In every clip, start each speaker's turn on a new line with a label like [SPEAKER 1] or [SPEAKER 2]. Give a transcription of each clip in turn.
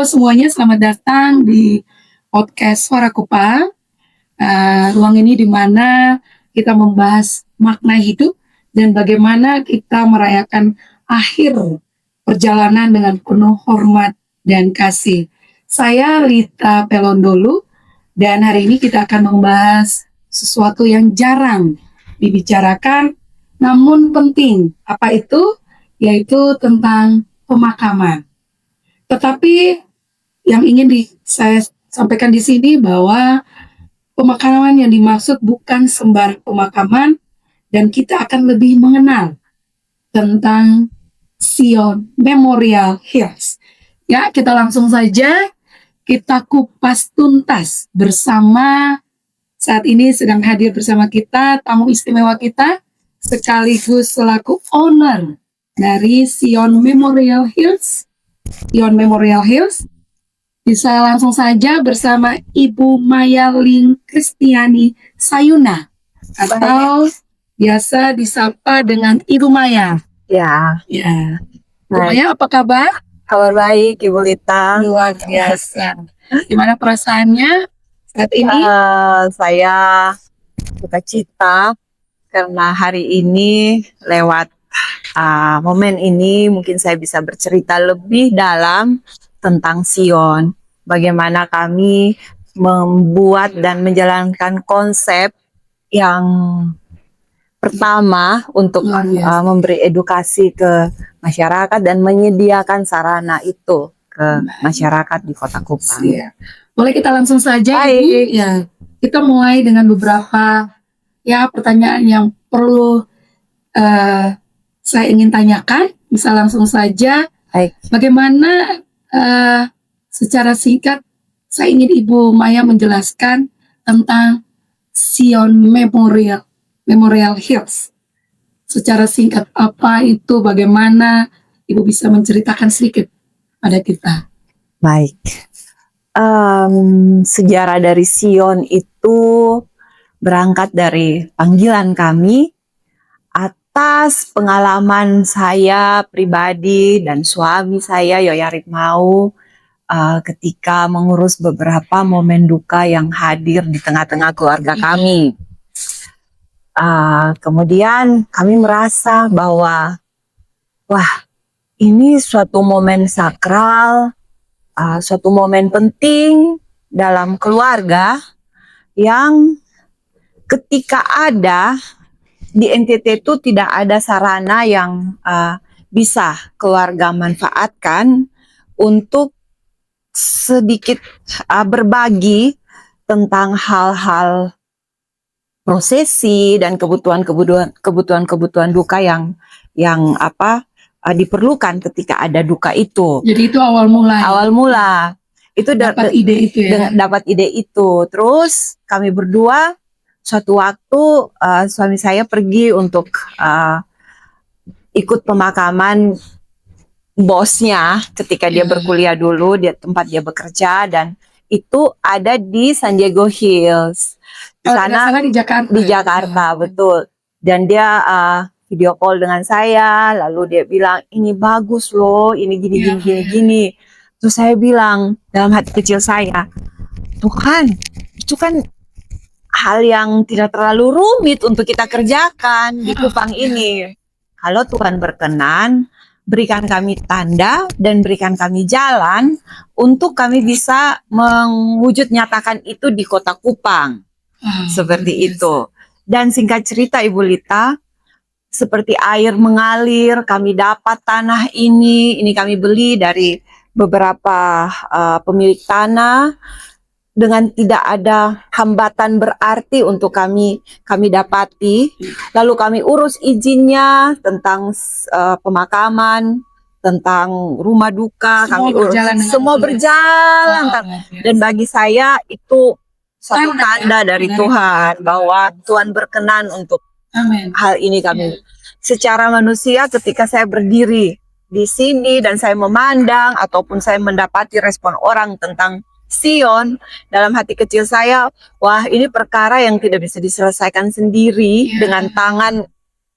[SPEAKER 1] semuanya, selamat datang di podcast Suara Kupa. Ruang ini di mana kita membahas makna hidup dan bagaimana kita merayakan akhir perjalanan dengan penuh hormat dan kasih. Saya Lita Pelondolu dan hari ini kita akan membahas sesuatu yang jarang dibicarakan namun penting. Apa itu? Yaitu tentang pemakaman. Tetapi yang ingin saya sampaikan di sini bahwa pemakaman yang dimaksud bukan sembarang pemakaman, dan kita akan lebih mengenal tentang Sion Memorial Hills. Ya, kita langsung saja kita kupas tuntas bersama. Saat ini sedang hadir bersama kita tamu istimewa kita sekaligus selaku owner dari Sion Memorial Hills. Bisa langsung saja bersama Ibu Maya Ling Kristiani Sayuna atau biasa disapa dengan Ibu Maya.
[SPEAKER 2] Ya.
[SPEAKER 1] Ibu Maya, apa kabar?
[SPEAKER 2] Kabar baik, Ibu Lita.
[SPEAKER 1] Luar biasa. Gimana perasaannya saat ini?
[SPEAKER 2] Saya suka cita karena hari ini lewat momen ini mungkin saya bisa bercerita lebih dalam tentang Sion. Bagaimana kami membuat dan menjalankan konsep yang pertama untuk memberi edukasi ke masyarakat dan menyediakan sarana itu ke masyarakat di Kota Kupang.
[SPEAKER 1] Boleh kita langsung saja, Ibu? Ya, kita mulai dengan beberapa pertanyaan yang perlu saya ingin tanyakan. Bisa langsung saja.
[SPEAKER 2] Baik.
[SPEAKER 1] Bagaimana secara singkat saya ingin Ibu Maya menjelaskan tentang Sion Memorial Hills. Secara singkat apa itu, bagaimana Ibu bisa menceritakan sedikit pada kita?
[SPEAKER 2] Baik. Sejarah dari Sion itu berangkat dari panggilan kami atas pengalaman saya pribadi dan suami saya Yoyarit Mau ketika mengurus beberapa momen duka yang hadir di tengah-tengah keluarga kami. Kemudian kami merasa bahwa ini suatu momen sakral, suatu momen penting dalam keluarga yang ketika ada di NTT itu tidak ada sarana yang bisa keluarga manfaatkan untuk sedikit berbagi tentang hal-hal prosesi dan kebutuhan duka yang diperlukan ketika ada duka itu.
[SPEAKER 1] Jadi itu awal mula.
[SPEAKER 2] Itu dapat ide itu ya. Dapat ide itu. Terus kami berdua suatu waktu suami saya pergi untuk ikut pemakaman bosnya ketika dia berkuliah dulu di tempat dia bekerja, dan itu ada di San Diego Hills. Di sana
[SPEAKER 1] di Jakarta.
[SPEAKER 2] Di Jakarta, betul. Dan dia video call dengan saya, lalu dia bilang ini bagus loh, ini gini. Terus saya bilang dalam hati kecil saya, Tuhan, itu kan hal yang tidak terlalu rumit untuk kita kerjakan di Kupang ini. Kalau Tuhan berkenan, berikan kami tanda dan berikan kami jalan untuk kami bisa mewujud nyatakan itu di Kota Kupang. Seperti itu. Dan singkat cerita Ibu Lita, seperti air mengalir, kami dapat tanah ini kami beli dari beberapa pemilik tanah dengan tidak ada hambatan berarti untuk kami dapati. Lalu kami urus izinnya tentang pemakaman, tentang rumah duka, semua berjalan. Dan bagi saya itu satu tanda dari Tuhan bahwa Tuhan berkenan untuk hal ini kami. Secara manusia ketika saya berdiri di sini dan saya memandang ataupun saya mendapati respon orang tentang Sion, dalam hati kecil saya, wah ini perkara yang tidak bisa diselesaikan sendiri dengan tangan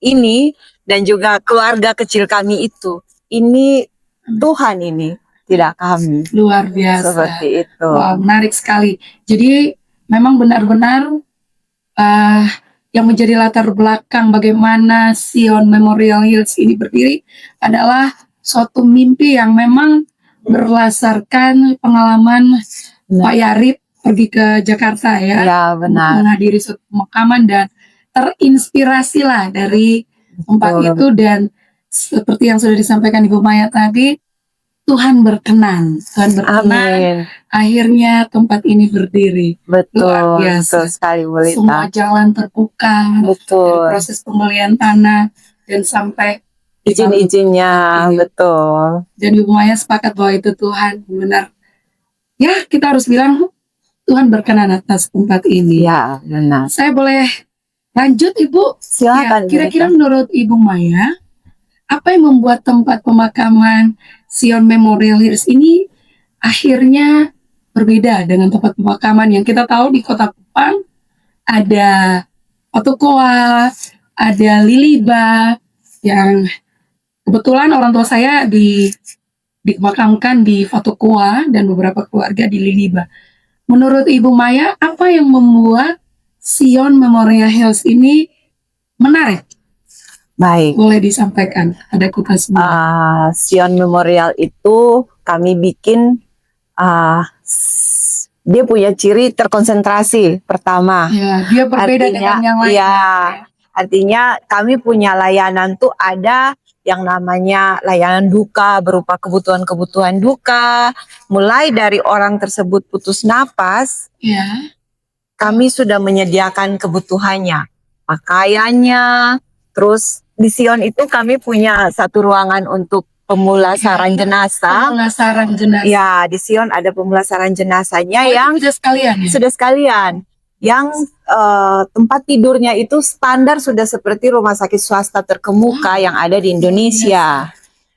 [SPEAKER 2] ini dan juga keluarga kecil kami itu. Ini Tuhan ini tidak kami.
[SPEAKER 1] Luar biasa.
[SPEAKER 2] Seperti itu.
[SPEAKER 1] Wow, menarik sekali. Jadi memang benar-benar yang menjadi latar belakang bagaimana Sion Memorial Hills ini berdiri adalah suatu mimpi yang memang berdasarkan pengalaman Pak Yarip pergi ke Jakarta ya,
[SPEAKER 2] Ya,
[SPEAKER 1] untuk
[SPEAKER 2] benar.
[SPEAKER 1] menghadiri suatu pemakaman dan terinspirasilah dari tempat
[SPEAKER 2] Betul.
[SPEAKER 1] itu, dan seperti yang sudah disampaikan Ibu Maya tadi, Tuhan berkenan,
[SPEAKER 2] Amin.
[SPEAKER 1] akhirnya tempat ini berdiri. Luar
[SPEAKER 2] Betul,
[SPEAKER 1] biasa.
[SPEAKER 2] betul sekali Bu
[SPEAKER 1] Semua
[SPEAKER 2] Lita.
[SPEAKER 1] jalan terbuka, dari
[SPEAKER 2] Betul.
[SPEAKER 1] proses pembelian tanah dan sampai
[SPEAKER 2] Izin-izinnya,
[SPEAKER 1] Iya.
[SPEAKER 2] betul.
[SPEAKER 1] Dan Ibu Maya sepakat bahwa itu Tuhan benar. Ya, kita harus bilang Tuhan berkenan atas tempat ini.
[SPEAKER 2] Ya, benar.
[SPEAKER 1] Saya boleh lanjut Ibu?
[SPEAKER 2] Silakan. Bu
[SPEAKER 1] Kira-kira
[SPEAKER 2] Lita.
[SPEAKER 1] menurut Ibu Maya, apa yang membuat tempat pemakaman Sion Memorial Hills ini akhirnya berbeda dengan tempat pemakaman yang kita tahu di Kota Kupang? Ada Otokoa, ada Liliba, yang kebetulan orang tua saya dimakamkan di Fatokoa dan beberapa keluarga di Liliba. Menurut Ibu Maya, apa yang membuat Sion Memorial Hills ini menarik?
[SPEAKER 2] Baik.
[SPEAKER 1] Boleh disampaikan pada kita semua.
[SPEAKER 2] Sion Memorial itu kami bikin, dia punya ciri terkonsentrasi pertama.
[SPEAKER 1] Ya, dia berbeda dengan yang lain.
[SPEAKER 2] Ya, artinya kami punya layanan tuh ada yang namanya layanan duka berupa kebutuhan-kebutuhan duka. Mulai dari orang tersebut putus napas,
[SPEAKER 1] Ya,
[SPEAKER 2] kami sudah menyediakan kebutuhannya, pakaiannya. Terus di Sion itu kami punya satu ruangan untuk pemulasaran jenazah.
[SPEAKER 1] pemulasaran jenazah.
[SPEAKER 2] Ya, di Sion ada pemulasaran jenazahnya
[SPEAKER 1] Oh,
[SPEAKER 2] yang
[SPEAKER 1] itu sudah sekalian ya?
[SPEAKER 2] sudah sekalian. Yang tempat tidurnya itu standar sudah seperti rumah sakit swasta terkemuka yang ada di Indonesia.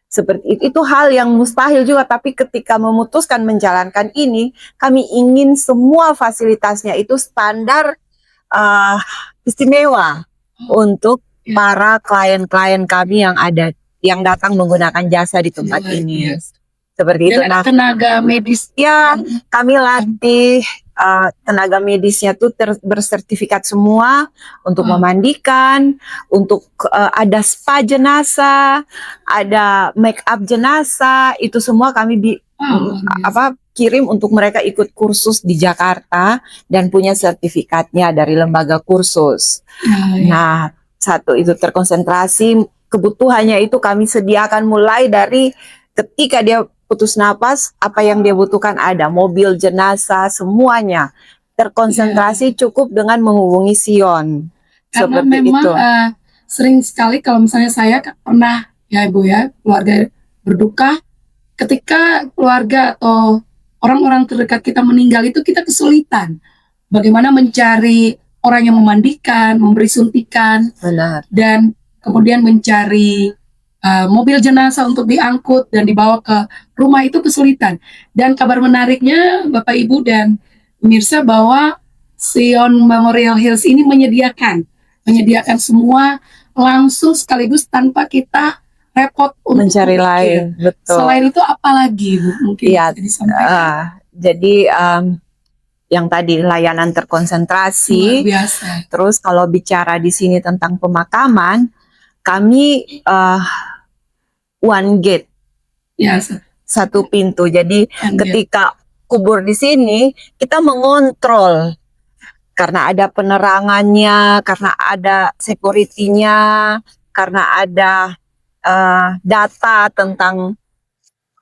[SPEAKER 2] Seperti itu hal yang mustahil juga, tapi ketika memutuskan menjalankan ini, kami ingin semua fasilitasnya itu standar istimewa untuk para klien-klien kami yang ada, yang datang menggunakan jasa di tempat
[SPEAKER 1] Luar
[SPEAKER 2] ini.
[SPEAKER 1] biasa.
[SPEAKER 2] Seperti itu.
[SPEAKER 1] Dan ada tenaga medis.
[SPEAKER 2] Ya, kami latih tenaga medisnya tuh bersertifikat semua untuk memandikan, untuk ada spa jenazah, ada make up jenazah, itu semua kami kirim untuk mereka ikut kursus di Jakarta dan punya sertifikatnya dari lembaga kursus. Nah, satu itu terkonsentrasi, kebutuhannya itu kami sediakan mulai dari ketika dia putus napas, apa yang dia butuhkan ada, mobil jenazah, semuanya terkonsentrasi cukup dengan menghubungi Sion.
[SPEAKER 1] Karena
[SPEAKER 2] Seperti
[SPEAKER 1] memang
[SPEAKER 2] itu.
[SPEAKER 1] Sering sekali kalau misalnya saya pernah ya Ibu ya, keluarga berduka, ketika keluarga atau orang-orang terdekat kita meninggal itu kita kesulitan bagaimana mencari orang yang memandikan, memberi suntikan,
[SPEAKER 2] Benar.
[SPEAKER 1] dan kemudian mencari mobil jenazah untuk diangkut dan dibawa ke rumah, itu kesulitan. Dan kabar menariknya Bapak Ibu dan pemirsa bahwa Sion Memorial Hills ini menyediakan semua langsung sekaligus tanpa kita repot untuk
[SPEAKER 2] mencari lain. Betul.
[SPEAKER 1] Selain itu apa lagi Bu mungkin
[SPEAKER 2] Ya,
[SPEAKER 1] bisa disampaikan?
[SPEAKER 2] jadi yang tadi layanan terkonsentrasi.
[SPEAKER 1] Luar biasa.
[SPEAKER 2] Terus kalau bicara di sini tentang pemakaman, kami one gate,
[SPEAKER 1] Ya,
[SPEAKER 2] satu pintu. Jadi ketika kubur di sini, kita mengontrol karena ada penerangannya, karena ada security-nya, karena ada data tentang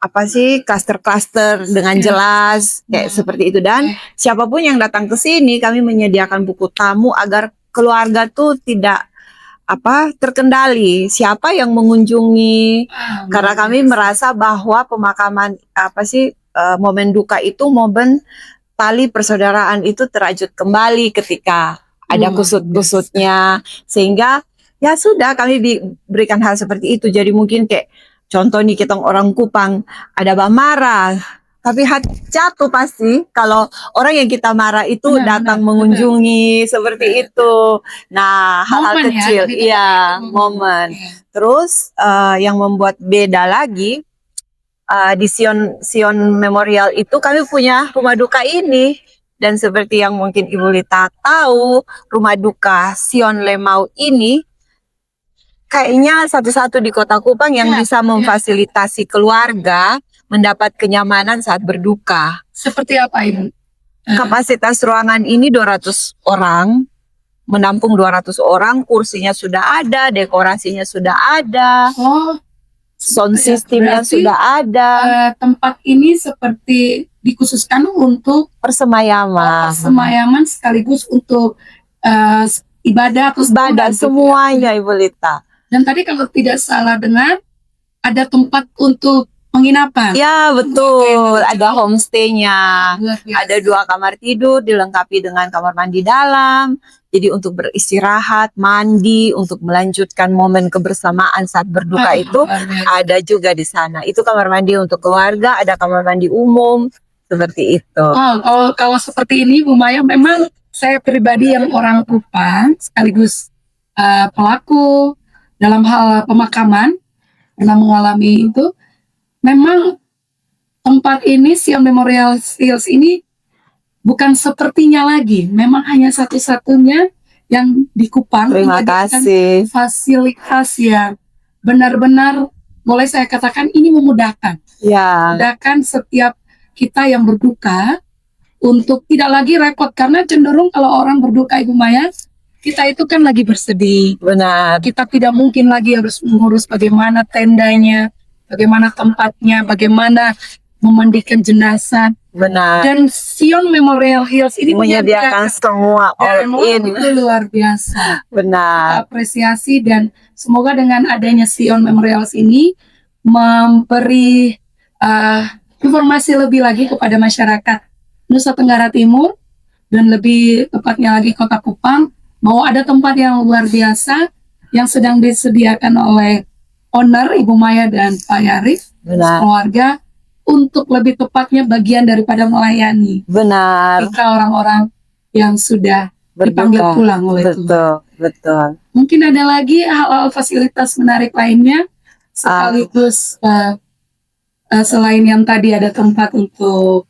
[SPEAKER 2] apa sih cluster-cluster dengan jelas kayak seperti itu. Dan siapapun yang datang ke sini, kami menyediakan buku tamu agar keluarga tuh tidak terkendali siapa yang mengunjungi, karena kami merasa bahwa pemakaman momen duka itu momen tali persaudaraan itu terajut kembali ketika ada kusut-kusutnya, sehingga ya sudah kami berikan hal seperti itu. Jadi mungkin kayak contoh nih, kita orang Kupang ada marah, tapi hati jatuh pasti kalau orang yang kita marah itu datang mengunjungi seperti itu. Nah, hal-hal kecil, momen. Terus yang membuat beda lagi, di Sion Memorial itu kami punya rumah duka ini. Dan seperti yang mungkin Ibu Lita tahu, rumah duka Sion Lemau ini kayaknya satu-satu di Kota Kupang yang bisa memfasilitasi keluarga mendapat kenyamanan saat berduka.
[SPEAKER 1] Seperti apa Ibu?
[SPEAKER 2] Kapasitas ruangan ini 200 orang, menampung 200 orang, kursinya sudah ada, dekorasinya sudah ada,
[SPEAKER 1] Oh,
[SPEAKER 2] sound systemnya
[SPEAKER 1] berarti,
[SPEAKER 2] sudah ada,
[SPEAKER 1] tempat ini seperti dikhususkan untuk
[SPEAKER 2] persemayaman,
[SPEAKER 1] persemayaman sekaligus untuk ibadah atau
[SPEAKER 2] ibadah semuanya Ibu Lita.
[SPEAKER 1] Dan tadi kalau tidak salah dengar ada tempat untuk penginapan.
[SPEAKER 2] Ya betul, ada homestay-nya.
[SPEAKER 1] Luar biasa.
[SPEAKER 2] Ada 2 kamar tidur dilengkapi dengan kamar mandi dalam. Jadi untuk beristirahat, mandi, untuk melanjutkan momen kebersamaan saat berduka itu
[SPEAKER 1] Luar biasa.
[SPEAKER 2] ada juga di sana. Itu kamar mandi untuk keluarga, ada kamar mandi umum, seperti itu.
[SPEAKER 1] Oh, kalau seperti ini Bu Maya, memang saya pribadi yang orang Kupang sekaligus pelaku dalam hal pemakaman pernah mengalami itu. Memang tempat ini Sion Memorial Hills ini bukan sepertinya lagi, memang hanya satu-satunya yang di Kupang
[SPEAKER 2] Terima
[SPEAKER 1] menyediakan
[SPEAKER 2] kasih.
[SPEAKER 1] fasilitas yang benar-benar boleh saya katakan ini memudahkan.
[SPEAKER 2] Ya,
[SPEAKER 1] Memudahkan setiap kita yang berduka untuk tidak lagi repot, karena cenderung kalau orang berduka Ibu Maya, kita itu kan lagi bersedih.
[SPEAKER 2] benar.
[SPEAKER 1] Kita tidak mungkin lagi harus mengurus bagaimana tendanya, bagaimana tempatnya, bagaimana memandikan jenazah.
[SPEAKER 2] Benar.
[SPEAKER 1] Dan Sion Memorial Hills ini
[SPEAKER 2] Menyediakan semua all
[SPEAKER 1] dan
[SPEAKER 2] in.
[SPEAKER 1] itu luar biasa. Kita
[SPEAKER 2] Benar.
[SPEAKER 1] apresiasi dan semoga dengan adanya Sion Memorial Hills ini memberi informasi lebih lagi kepada masyarakat Nusa Tenggara Timur dan lebih tepatnya lagi Kota Kupang bahwa ada tempat yang luar biasa yang sedang disediakan oleh owner Ibu Maya dan Pak Yarif
[SPEAKER 2] Benar.
[SPEAKER 1] keluarga untuk lebih tepatnya bagian daripada melayani
[SPEAKER 2] Benar.
[SPEAKER 1] ketika orang-orang yang sudah dipanggil
[SPEAKER 2] Berduka.
[SPEAKER 1] pulang oleh Tuhan.
[SPEAKER 2] Betul, betul.
[SPEAKER 1] Mungkin ada lagi hal-hal fasilitas menarik lainnya sekaligus selain yang tadi ada tempat untuk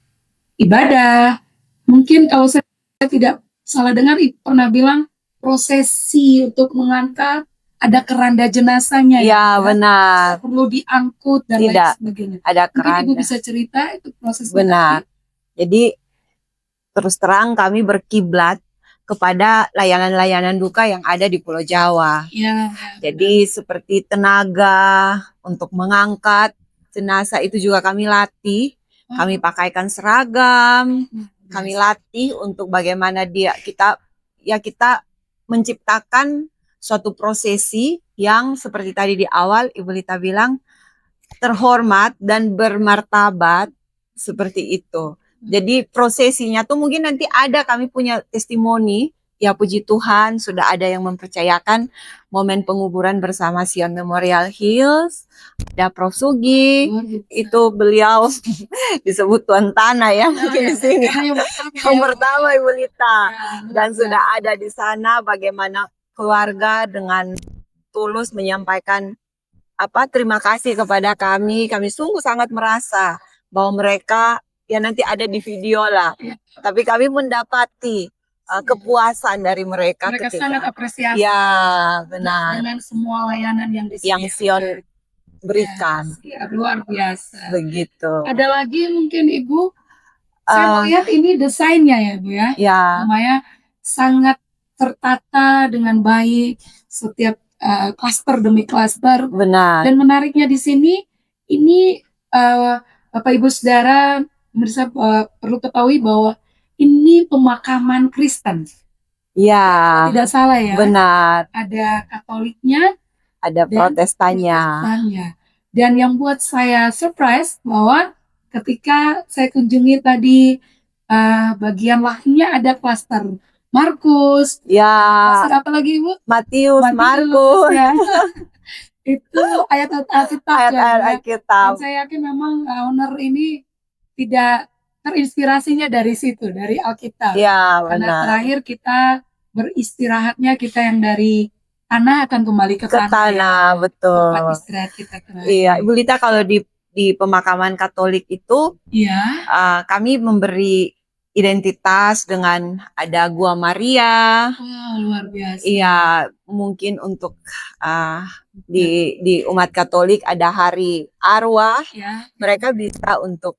[SPEAKER 1] ibadah. Mungkin kalau saya tidak salah dengar Ibu pernah bilang prosesi untuk mengangkat ada keranda jenazahnya
[SPEAKER 2] Ya, benar.
[SPEAKER 1] perlu diangkut dan lain
[SPEAKER 2] Tidak.
[SPEAKER 1] sebagainya.
[SPEAKER 2] Ada
[SPEAKER 1] Mungkin Ibu
[SPEAKER 2] keranda.
[SPEAKER 1] bisa cerita itu prosesnya.
[SPEAKER 2] Benar. Jadi terus terang kami berkiblat kepada layanan-layanan duka yang ada di Pulau Jawa.
[SPEAKER 1] Ya.
[SPEAKER 2] Jadi seperti tenaga untuk mengangkat jenazah itu juga kami latih. Kami pakaikan seragam, kami latih untuk bagaimana kita menciptakan suatu prosesi yang seperti tadi di awal Ibu Lita bilang terhormat dan bermartabat seperti itu. Jadi prosesinya tuh mungkin nanti ada kami punya testimoni. Ya puji Tuhan sudah ada yang mempercayakan momen penguburan bersama Sion Memorial Hills. Ada Prof Sugi, itu beliau disebut Tuan Tanah ya mungkin di sini. Yang pertama Ibu Lita. Dan sudah ada di sana bagaimana keluarga dengan tulus menyampaikan terima kasih kepada kami. Kami sungguh sangat merasa bahwa mereka ya nanti ada di video lah. Tapi kami mendapati kepuasan dari mereka.
[SPEAKER 1] Mereka
[SPEAKER 2] ketika,
[SPEAKER 1] sangat apresiasi.
[SPEAKER 2] Ya, benar.
[SPEAKER 1] Dengan semua layanan yang
[SPEAKER 2] Yang Sion berikan.
[SPEAKER 1] Ya, luar biasa.
[SPEAKER 2] Begitu.
[SPEAKER 1] Ada lagi mungkin Ibu, saya melihat ini desainnya ya Bu ya.
[SPEAKER 2] Ya.
[SPEAKER 1] Namanya sangat tertata dengan baik, setiap klaster demi klaster.
[SPEAKER 2] Benar.
[SPEAKER 1] Dan menariknya di sini, ini Bapak Ibu Saudara pemirsa perlu ketahui bahwa ini pemakaman Kristen.
[SPEAKER 2] Ya.
[SPEAKER 1] Tidak salah ya.
[SPEAKER 2] Benar.
[SPEAKER 1] Ada Katoliknya,
[SPEAKER 2] ada Protestannya.
[SPEAKER 1] Dan yang buat saya surprise bahwa ketika saya kunjungi tadi bagian lahirnya ada klaster Markus.
[SPEAKER 2] Ya.
[SPEAKER 1] Klaster apa lagi Ibu?
[SPEAKER 2] Matius, Markus.
[SPEAKER 1] Ya. Itu ayat Alkitab.
[SPEAKER 2] Ayat Alkitab.
[SPEAKER 1] Dan saya yakin memang owner ini tidak terinspirasinya dari situ, dari Alkitab.
[SPEAKER 2] Ya,
[SPEAKER 1] Karena
[SPEAKER 2] benar.
[SPEAKER 1] terakhir kita beristirahatnya kita yang dari tanah akan kembali ke tanah.
[SPEAKER 2] Ke tanah, betul.
[SPEAKER 1] Tempat istirahat kita terakhir.
[SPEAKER 2] Iya, Ibu Lita kalau di di pemakaman Katolik itu
[SPEAKER 1] Iya.
[SPEAKER 2] kami memberi identitas dengan ada Gua Maria.
[SPEAKER 1] Wow, luar biasa.
[SPEAKER 2] Iya, mungkin untuk di umat Katolik ada hari arwah.
[SPEAKER 1] Ya.
[SPEAKER 2] Mereka bisa untuk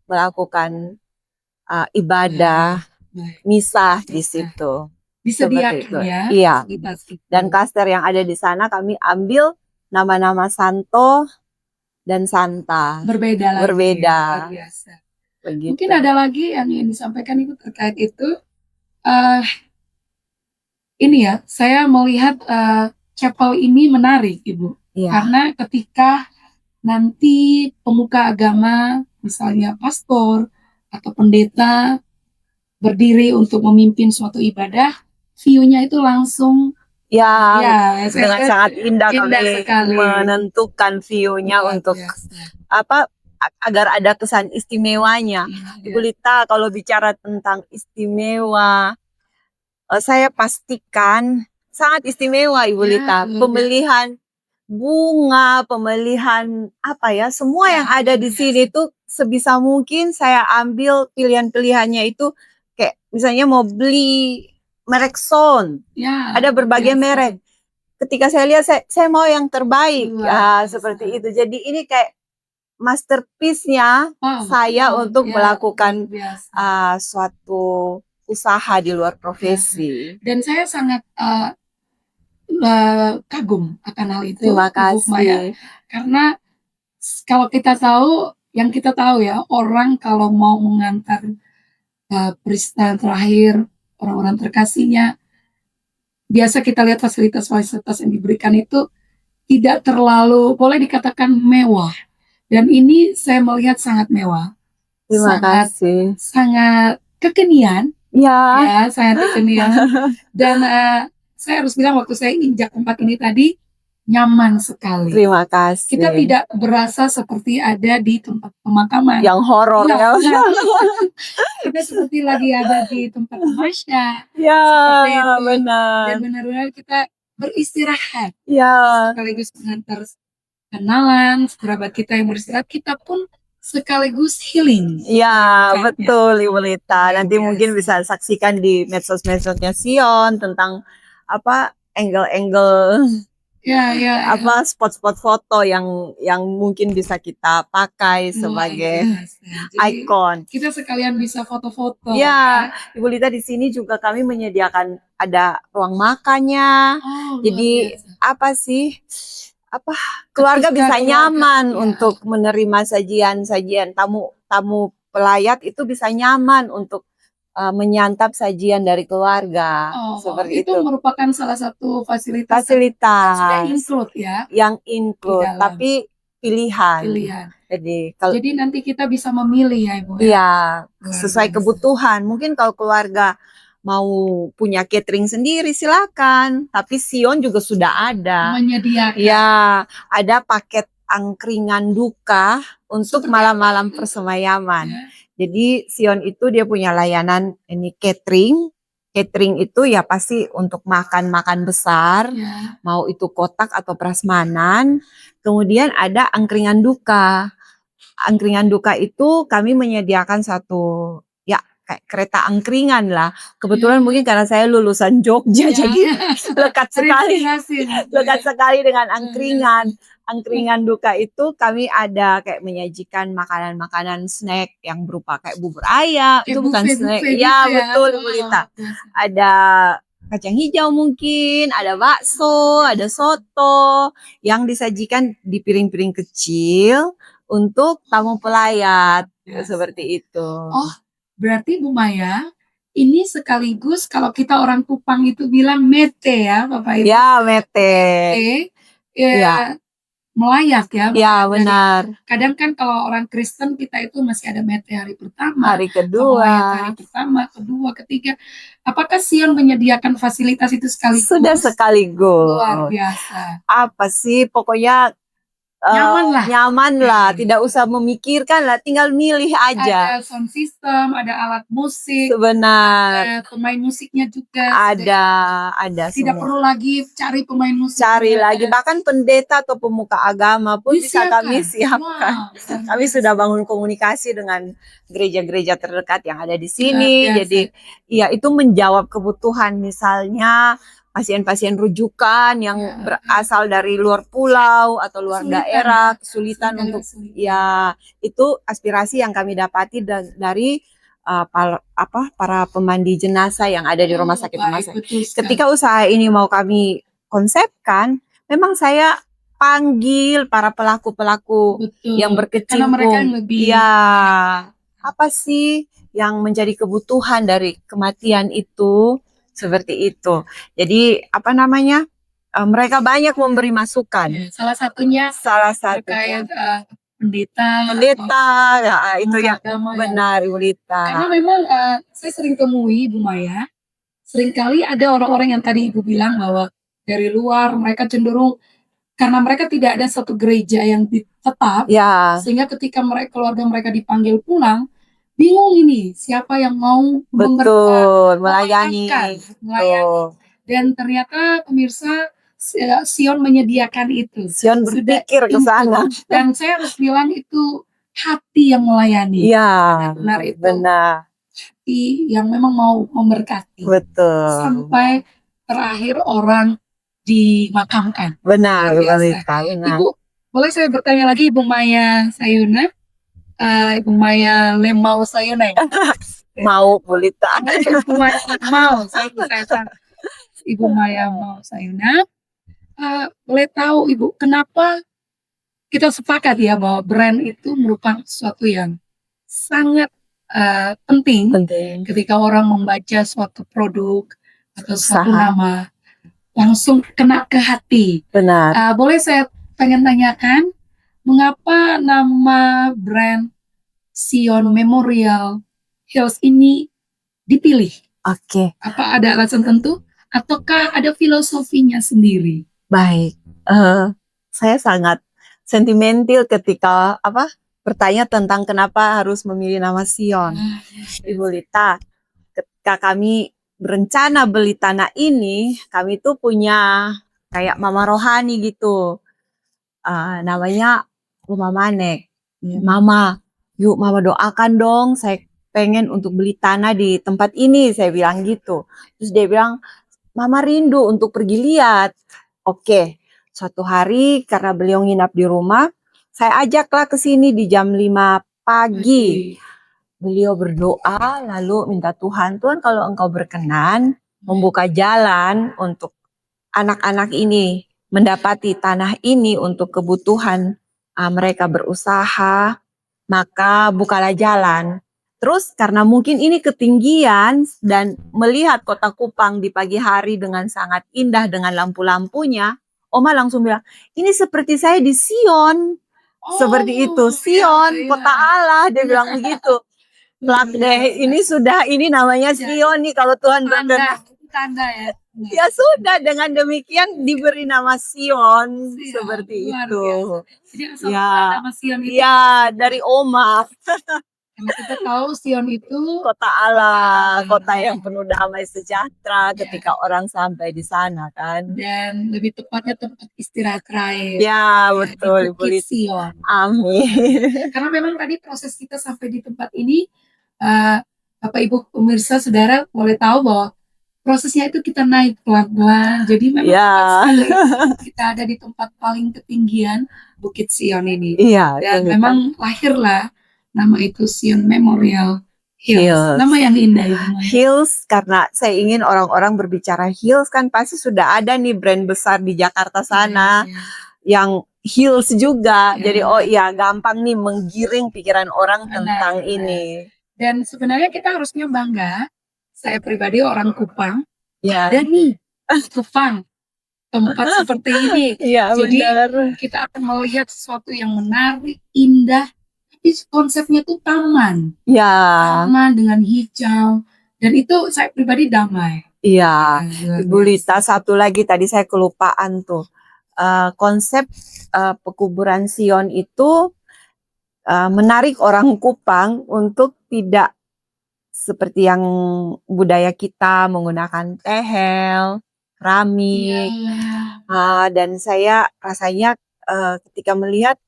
[SPEAKER 2] melakukan ibadah
[SPEAKER 1] Baik.
[SPEAKER 2] misa di situ.
[SPEAKER 1] Disediakan
[SPEAKER 2] Seperti itu.
[SPEAKER 1] ya.
[SPEAKER 2] Iya.
[SPEAKER 1] fasilitas itu.
[SPEAKER 2] Dan klaster yang ada di sana kami ambil nama-nama Santo dan Santa.
[SPEAKER 1] berbeda lagi.
[SPEAKER 2] Berbeda.
[SPEAKER 1] Luar biasa.
[SPEAKER 2] Begitu.
[SPEAKER 1] Mungkin ada lagi yang ingin disampaikan Ibu terkait itu. Ini ya, saya melihat chapel ini menarik Ibu.
[SPEAKER 2] Iya.
[SPEAKER 1] Karena ketika nanti pemuka agama, misalnya pastor atau pendeta berdiri untuk memimpin suatu ibadah, view-nya itu langsung
[SPEAKER 2] Ya,
[SPEAKER 1] ya,
[SPEAKER 2] dengan sangat indah kami
[SPEAKER 1] sekali.
[SPEAKER 2] menentukan view-nya
[SPEAKER 1] Luar
[SPEAKER 2] untuk
[SPEAKER 1] biasa.
[SPEAKER 2] agar ada kesan istimewanya.
[SPEAKER 1] Iya,
[SPEAKER 2] Ibu Lita, kalau bicara tentang istimewa, saya pastikan sangat istimewa Ibu
[SPEAKER 1] Ya,
[SPEAKER 2] Lita.
[SPEAKER 1] luar
[SPEAKER 2] Pemilihan bunga, pemilihan semua
[SPEAKER 1] Ya,
[SPEAKER 2] yang ada di
[SPEAKER 1] luar
[SPEAKER 2] sini tuh sebisa mungkin saya ambil pilihan-pilihannya itu kayak misalnya mau beli merek Sound.
[SPEAKER 1] Ya,
[SPEAKER 2] Ada berbagai
[SPEAKER 1] biasa.
[SPEAKER 2] merek. Ketika saya lihat, saya mau yang terbaik.
[SPEAKER 1] Luar biasa.
[SPEAKER 2] Seperti itu. Jadi ini kayak masterpiece-nya saya untuk
[SPEAKER 1] Ya,
[SPEAKER 2] melakukan
[SPEAKER 1] luar biasa.
[SPEAKER 2] suatu usaha di luar profesi.
[SPEAKER 1] Dan saya sangat kagum akan hal itu.
[SPEAKER 2] Terima
[SPEAKER 1] Ibu Maya.
[SPEAKER 2] kasih.
[SPEAKER 1] Karena kalau kita tahu, yang kita tahu ya, orang kalau mau mengantar peristiwa terakhir orang-orang terkasihnya, biasa kita lihat fasilitas-fasilitas yang diberikan itu tidak terlalu, boleh dikatakan mewah. Dan ini saya melihat sangat mewah.
[SPEAKER 2] Terima kasih.
[SPEAKER 1] Sangat kekinian.
[SPEAKER 2] Ya,
[SPEAKER 1] sangat kekinian. Dan saya harus bilang waktu saya injak tempat ini tadi, nyaman sekali.
[SPEAKER 2] Terima kasih.
[SPEAKER 1] Kita tidak berasa seperti ada di tempat pemakaman.
[SPEAKER 2] Yang horor ya.
[SPEAKER 1] Kita seperti lagi ada di tempat tamasya.
[SPEAKER 2] Ya,
[SPEAKER 1] Seperti itu.
[SPEAKER 2] benar.
[SPEAKER 1] Dan benar-benar kita beristirahat.
[SPEAKER 2] Ya.
[SPEAKER 1] Sekaligus mengantar kenalan, kerabat kita yang beristirahat, kita pun sekaligus healing.
[SPEAKER 2] Ya, betul Ibu Lita. Nanti
[SPEAKER 1] Biasa.
[SPEAKER 2] mungkin bisa saksikan di medsos-medsosnya Sion tentang angle-angle spot-spot foto yang mungkin bisa kita pakai sebagai ikon.
[SPEAKER 1] Kita sekalian bisa foto-foto.
[SPEAKER 2] Ya, Ibu Lita, di sini juga kami menyediakan ada ruang makannya. Jadi keluarga bisa nyaman untuk menerima sajian-sajian, tamu pelayat itu bisa nyaman untuk menyantap sajian dari keluarga. Seperti itu.
[SPEAKER 1] Itu merupakan salah satu fasilitas sudah include ya.
[SPEAKER 2] Yang include, tapi pilihan.
[SPEAKER 1] Jadi nanti kita bisa memilih ya Ibu.
[SPEAKER 2] Iya, sesuai kebutuhan. Mungkin kalau keluarga mau punya catering sendiri silakan, tapi Sion juga sudah ada.
[SPEAKER 1] Menyediakan.
[SPEAKER 2] Ya, ada paket angkringan duka untuk malam-malam persemayaman. Jadi Sion itu dia punya layanan ini catering. Catering itu ya pasti untuk makan-makan besar, mau itu kotak atau prasmanan. Kemudian ada angkringan duka. Angkringan duka itu kami menyediakan satu kayak kereta angkringan lah. Kebetulan mungkin karena saya lulusan Jogja, jadi lekat sekali dengan angkringan. Angkringan duka itu kami ada kayak menyajikan makanan-makanan snack yang berupa kayak bubur ayam. Itu bukan snack. Ya, betul Bu Lita. Ada kacang hijau mungkin, ada bakso, ada soto yang disajikan di piring-piring kecil untuk tamu pelayat. Seperti itu.
[SPEAKER 1] Berarti Bu Maya, ini sekaligus kalau kita orang Kupang itu bilang mete ya Bapak Ibu.
[SPEAKER 2] Ya, mete.
[SPEAKER 1] Melayak ya.
[SPEAKER 2] Ya, benar.
[SPEAKER 1] Kadang kan kalau orang Kristen kita itu masih ada mete hari pertama,
[SPEAKER 2] hari kedua,
[SPEAKER 1] hari pertama, kedua, ketiga. Apakah Sion menyediakan fasilitas itu sekaligus?
[SPEAKER 2] Sudah sekaligus.
[SPEAKER 1] Luar biasa.
[SPEAKER 2] Apa sih pokoknya nyaman lah, tidak usah memikirkan lah, tinggal milih aja.
[SPEAKER 1] Ada sound system, ada alat musik,
[SPEAKER 2] Sebenar,
[SPEAKER 1] ada pemain musiknya juga.
[SPEAKER 2] ada
[SPEAKER 1] Tidak
[SPEAKER 2] semua.
[SPEAKER 1] perlu lagi cari pemain musik.
[SPEAKER 2] Cari lagi, bahkan pendeta atau pemuka agama pun bisa kami siapkan. Kami sudah bangun komunikasi dengan gereja-gereja terdekat yang ada di sini. Jadi, ya itu menjawab kebutuhan. Misalnya pasien-pasien rujukan yang berasal dari luar pulau atau luar daerah, kesulitan untuk, ya itu aspirasi yang kami dapati dari para pemandi jenazah yang ada di rumah sakit. Ketika usaha ini mau kami konsepkan, memang saya panggil para pelaku-pelaku yang berkecimpung. Ya, apa sih yang menjadi kebutuhan dari kematian itu? Seperti itu. Jadi mereka banyak memberi masukan.
[SPEAKER 1] Salah satunya terkait pendeta,
[SPEAKER 2] ya, itu yang benar, pendeta.
[SPEAKER 1] Karena memang saya sering temui Ibu Maya, seringkali ada orang-orang yang tadi Ibu bilang bahwa dari luar mereka cenderung karena mereka tidak ada satu gereja yang tetap, sehingga ketika keluarga mereka dipanggil pulang, bingung ini siapa yang mau
[SPEAKER 2] melayani.
[SPEAKER 1] Dan ternyata pemirsa Sion menyediakan itu.
[SPEAKER 2] Sion berpikir ke sana.
[SPEAKER 1] Dan saya harus bilang itu hati yang melayani.
[SPEAKER 2] Ya, benar.
[SPEAKER 1] Hati yang memang mau memberkati.
[SPEAKER 2] Betul.
[SPEAKER 1] Sampai terakhir orang dimakamkan.
[SPEAKER 2] Benar.
[SPEAKER 1] Ibu, boleh saya bertanya lagi Ibu Maya Sayuna? Ibu Maya Lemau Sayuna ya?
[SPEAKER 2] Mau Bulita.
[SPEAKER 1] Ibu Maya Mau, Ibu Maya Mau Sayuna. Boleh tahu Ibu, kenapa kita sepakat ya bahwa brand itu merupakan sesuatu yang sangat penting ketika orang membaca suatu produk atau suatu nama, langsung kena ke hati.
[SPEAKER 2] Benar.
[SPEAKER 1] Boleh saya pengen tanyakan, mengapa nama brand Sion Memorial Hills ini dipilih?
[SPEAKER 2] Oke.
[SPEAKER 1] Apa ada alasan tertentu? Ataukah ada filosofinya sendiri?
[SPEAKER 2] Baik. Saya sangat sentimental ketika bertanya tentang kenapa harus memilih nama Sion. Ibu Lita, ketika kami berencana beli tanah ini, kami tuh punya kayak mama rohani gitu. Namanya Rumah Manek. Mama, yuk mama doakan dong, saya pengen untuk beli tanah di tempat ini, saya bilang gitu. Terus dia bilang, mama rindu untuk pergi lihat. Oke, suatu hari karena beliau nginap di rumah, saya ajaklah ke sini di jam 5 pagi. Beliau berdoa lalu minta Tuhan kalau engkau berkenan membuka jalan untuk anak-anak ini mendapati tanah ini untuk kebutuhan mereka berusaha, maka bukalah jalan. Terus karena mungkin ini ketinggian dan melihat kota Kupang di pagi hari dengan sangat indah dengan lampu-lampunya, Oma langsung bilang, ini seperti saya di Sion. Seperti itu, Sion, kota Allah, dia bilang begitu. Plak deh, ini namanya Sion nih kalau Tuhan berkenan.
[SPEAKER 1] Tanda ya.
[SPEAKER 2] Ya sudah, dengan demikian diberi nama Sion, seperti itu.
[SPEAKER 1] Jadi nama Sion itu
[SPEAKER 2] dari Oma.
[SPEAKER 1] Karena kita tahu Sion itu
[SPEAKER 2] kota Allah, kota yang penuh damai sejahtera ketika orang sampai di sana kan.
[SPEAKER 1] Dan lebih tepatnya tempat istirahat terakhir.
[SPEAKER 2] Ya betul,
[SPEAKER 1] Bukit Sion.
[SPEAKER 2] Amin.
[SPEAKER 1] Karena memang tadi proses kita sampai di tempat ini, Bapak Ibu pemirsa saudara boleh tahu bahwa prosesnya itu kita naik pelan-pelan. Jadi memang kita ada di tempat paling ketinggian Bukit Sion ini. Dan memang lahirlah nama itu Sion Memorial Hills. Nama yang indah ya.
[SPEAKER 2] Hills karena saya ingin orang-orang berbicara Hills kan pasti sudah ada nih brand besar di Jakarta sana yang Hills juga. Jadi gampang nih menggiring pikiran orang tentang ini.
[SPEAKER 1] Dan sebenarnya kita harusnya bangga. Saya pribadi orang Kupang.
[SPEAKER 2] Dan
[SPEAKER 1] nih Kupang tempat seperti ini. Jadi kita akan melihat sesuatu yang menarik, indah. Konsepnya tuh taman. Taman dengan hijau. Dan itu saya pribadi damai.
[SPEAKER 2] Ibu Lita, satu lagi tadi saya kelupaan tuh. konsep pekuburan Sion itu menarik orang Kupang untuk tidak seperti yang budaya kita menggunakan tehel, keramik. Dan saya rasanya ketika melihat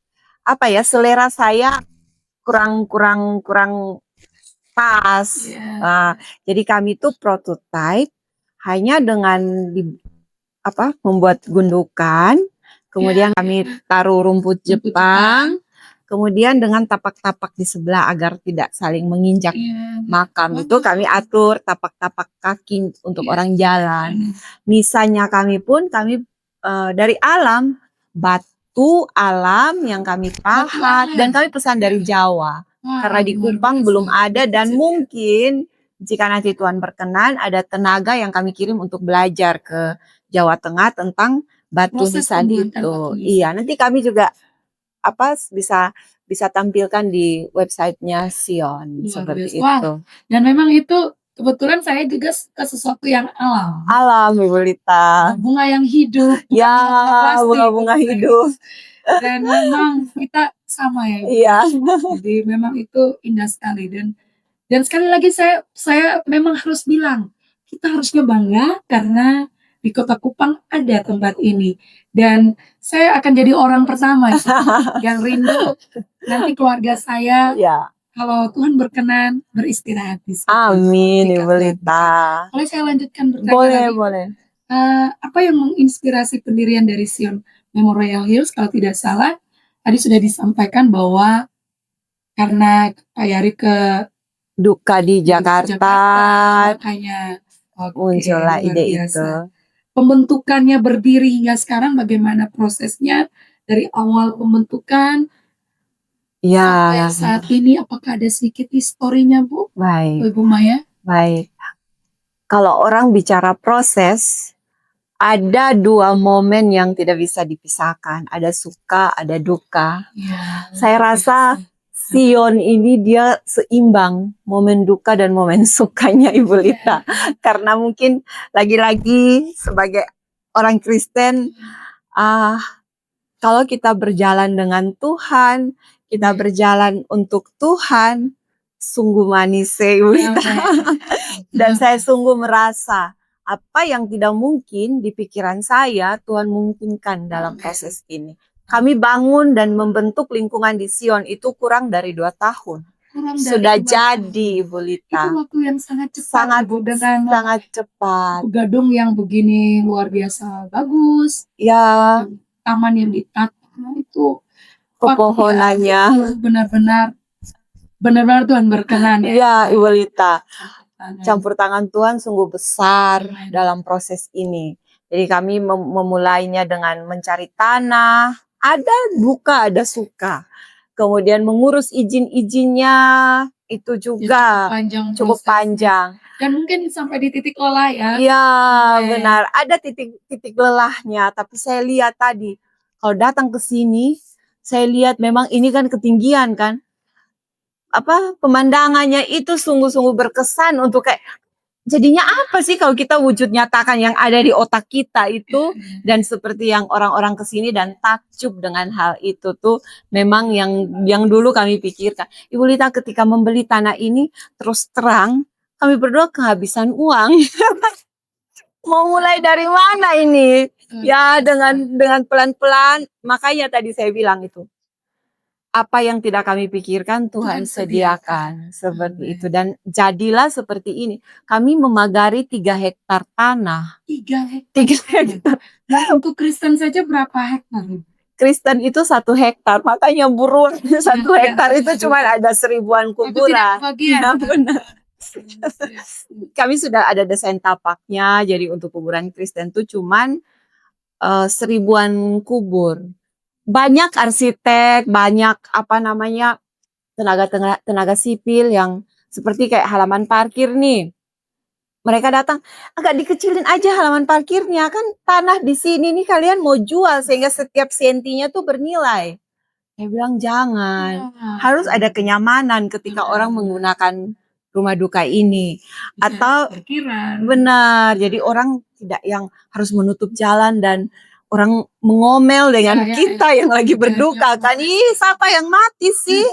[SPEAKER 2] apa ya, selera saya kurang pas. Jadi kami itu prototype hanya dengan membuat gundukan, kemudian kami taruh rumput Jepang, kemudian dengan tapak-tapak di sebelah agar tidak saling menginjak makam itu kami atur tapak-tapak kaki untuk orang jalan. Misalnya kami dari alam, batu alam yang kami pahat dan kami pesan dari Jawa. Karena di Kupang belum ada dan mungkin jika nanti Tuhan berkenan ada tenaga yang kami kirim untuk belajar ke Jawa Tengah tentang batu nisan itu. Iya, nanti kami juga bisa tampilkan di websitenya Sion seperti itu.
[SPEAKER 1] Dan memang itu kebetulan saya juga suka sesuatu yang alam.
[SPEAKER 2] Alam, Ibu Lita.
[SPEAKER 1] Bunga yang hidup.
[SPEAKER 2] Ya, bunga-bunga hidup.
[SPEAKER 1] Dan memang kita sama ya.
[SPEAKER 2] Iya.
[SPEAKER 1] Jadi memang itu indah sekali dan sekali lagi saya memang harus bilang kita harusnya bangga karena di Kota Kupang ada tempat ini dan saya akan jadi orang pertama yang rindu nanti keluarga saya kalau Tuhan berkenan beristirahat di sini.
[SPEAKER 2] Amin, Ibu Lita.
[SPEAKER 1] Boleh saya lanjutkan bertanya lagi?
[SPEAKER 2] Boleh.
[SPEAKER 1] Apa yang menginspirasi pendirian dari Sion Memorial Hills? Kalau tidak salah tadi sudah disampaikan bahwa karena Pak Yari ke
[SPEAKER 2] duka di Jakarta
[SPEAKER 1] makanya
[SPEAKER 2] muncullah ide itu.
[SPEAKER 1] Pembentukannya berdiri hingga sekarang bagaimana prosesnya dari awal pembentukan sampai saat ini, apakah ada sedikit historinya Bu?
[SPEAKER 2] Baik.
[SPEAKER 1] Ibu Maya?
[SPEAKER 2] Baik. Kalau orang bicara proses, ada dua momen yang tidak bisa dipisahkan. Ada suka, ada duka. Saya rasa Sion ini dia seimbang momen duka dan momen sukanya Ibu Lita. Karena mungkin lagi-lagi sebagai orang Kristen, kalau kita berjalan dengan Tuhan, kita berjalan untuk Tuhan, sungguh manis Ibu Lita. Dan saya sungguh merasa apa yang tidak mungkin di pikiran saya, Tuhan mungkinkan dalam proses ini. Kami bangun dan membentuk lingkungan di Sion itu kurang dari 2 tahun. Sudah jadi, Ibu Lita.
[SPEAKER 1] Itu waktu yang sangat cepat.
[SPEAKER 2] Sangat cepat.
[SPEAKER 1] Gedung yang begini luar biasa bagus.
[SPEAKER 2] Ya.
[SPEAKER 1] Taman yang ditata itu.
[SPEAKER 2] Pepohonannya.
[SPEAKER 1] Benar-benar Tuhan berkenan ya.
[SPEAKER 2] Ya, Ibu Lita. Campur tangan Tuhan sungguh besar dalam proses ini. Jadi kami memulainya dengan mencari tanah, ada duka, ada suka. Kemudian mengurus izin-izinnya itu juga cukup panjang.
[SPEAKER 1] Dan mungkin sampai di titik lelah ya.
[SPEAKER 2] Iya, benar. Ada titik lelahnya, tapi saya lihat tadi kalau datang ke sini, saya lihat memang ini kan ketinggian kan. Pemandangannya itu sungguh-sungguh berkesan untuk kayak jadinya apa sih kalau kita wujud nyatakan yang ada di otak kita itu, dan seperti yang orang-orang kesini dan takjub dengan hal itu tuh memang yang dulu kami pikirkan. Ibu Lita ketika membeli tanah ini terus terang kami berdua kehabisan uang. Mau mulai dari mana ini? Ya dengan pelan-pelan, makanya tadi saya bilang itu. Apa yang tidak kami pikirkan Tuhan sediakan seperti itu, dan jadilah seperti ini. Kami memagari 3 hektar tanah.
[SPEAKER 1] 3 hektar. Nah, untuk Kristen saja berapa hektar?
[SPEAKER 2] Kristen itu 1 hektar, makanya buruan 1 hektar itu cuma ada 1000-an kuburan.
[SPEAKER 1] Ya,
[SPEAKER 2] benar. Kami sudah ada desain tapaknya, jadi untuk kuburan Kristen itu cuman 1000-an kubur. Banyak arsitek, banyak tenaga sipil yang seperti kayak halaman parkir nih. Mereka datang, agak dikecilin aja halaman parkirnya, kan tanah di sini nih kalian mau jual sehingga setiap sentinya tuh bernilai. Saya bilang jangan, harus ada kenyamanan ketika orang menggunakan rumah duka ini. Atau
[SPEAKER 1] parkiran.
[SPEAKER 2] Benar, jadi orang tidak yang harus menutup jalan dan orang mengomel dengan
[SPEAKER 1] Ya, ya,
[SPEAKER 2] kita yang lagi berduka kan. Ih, siapa yang mati sih?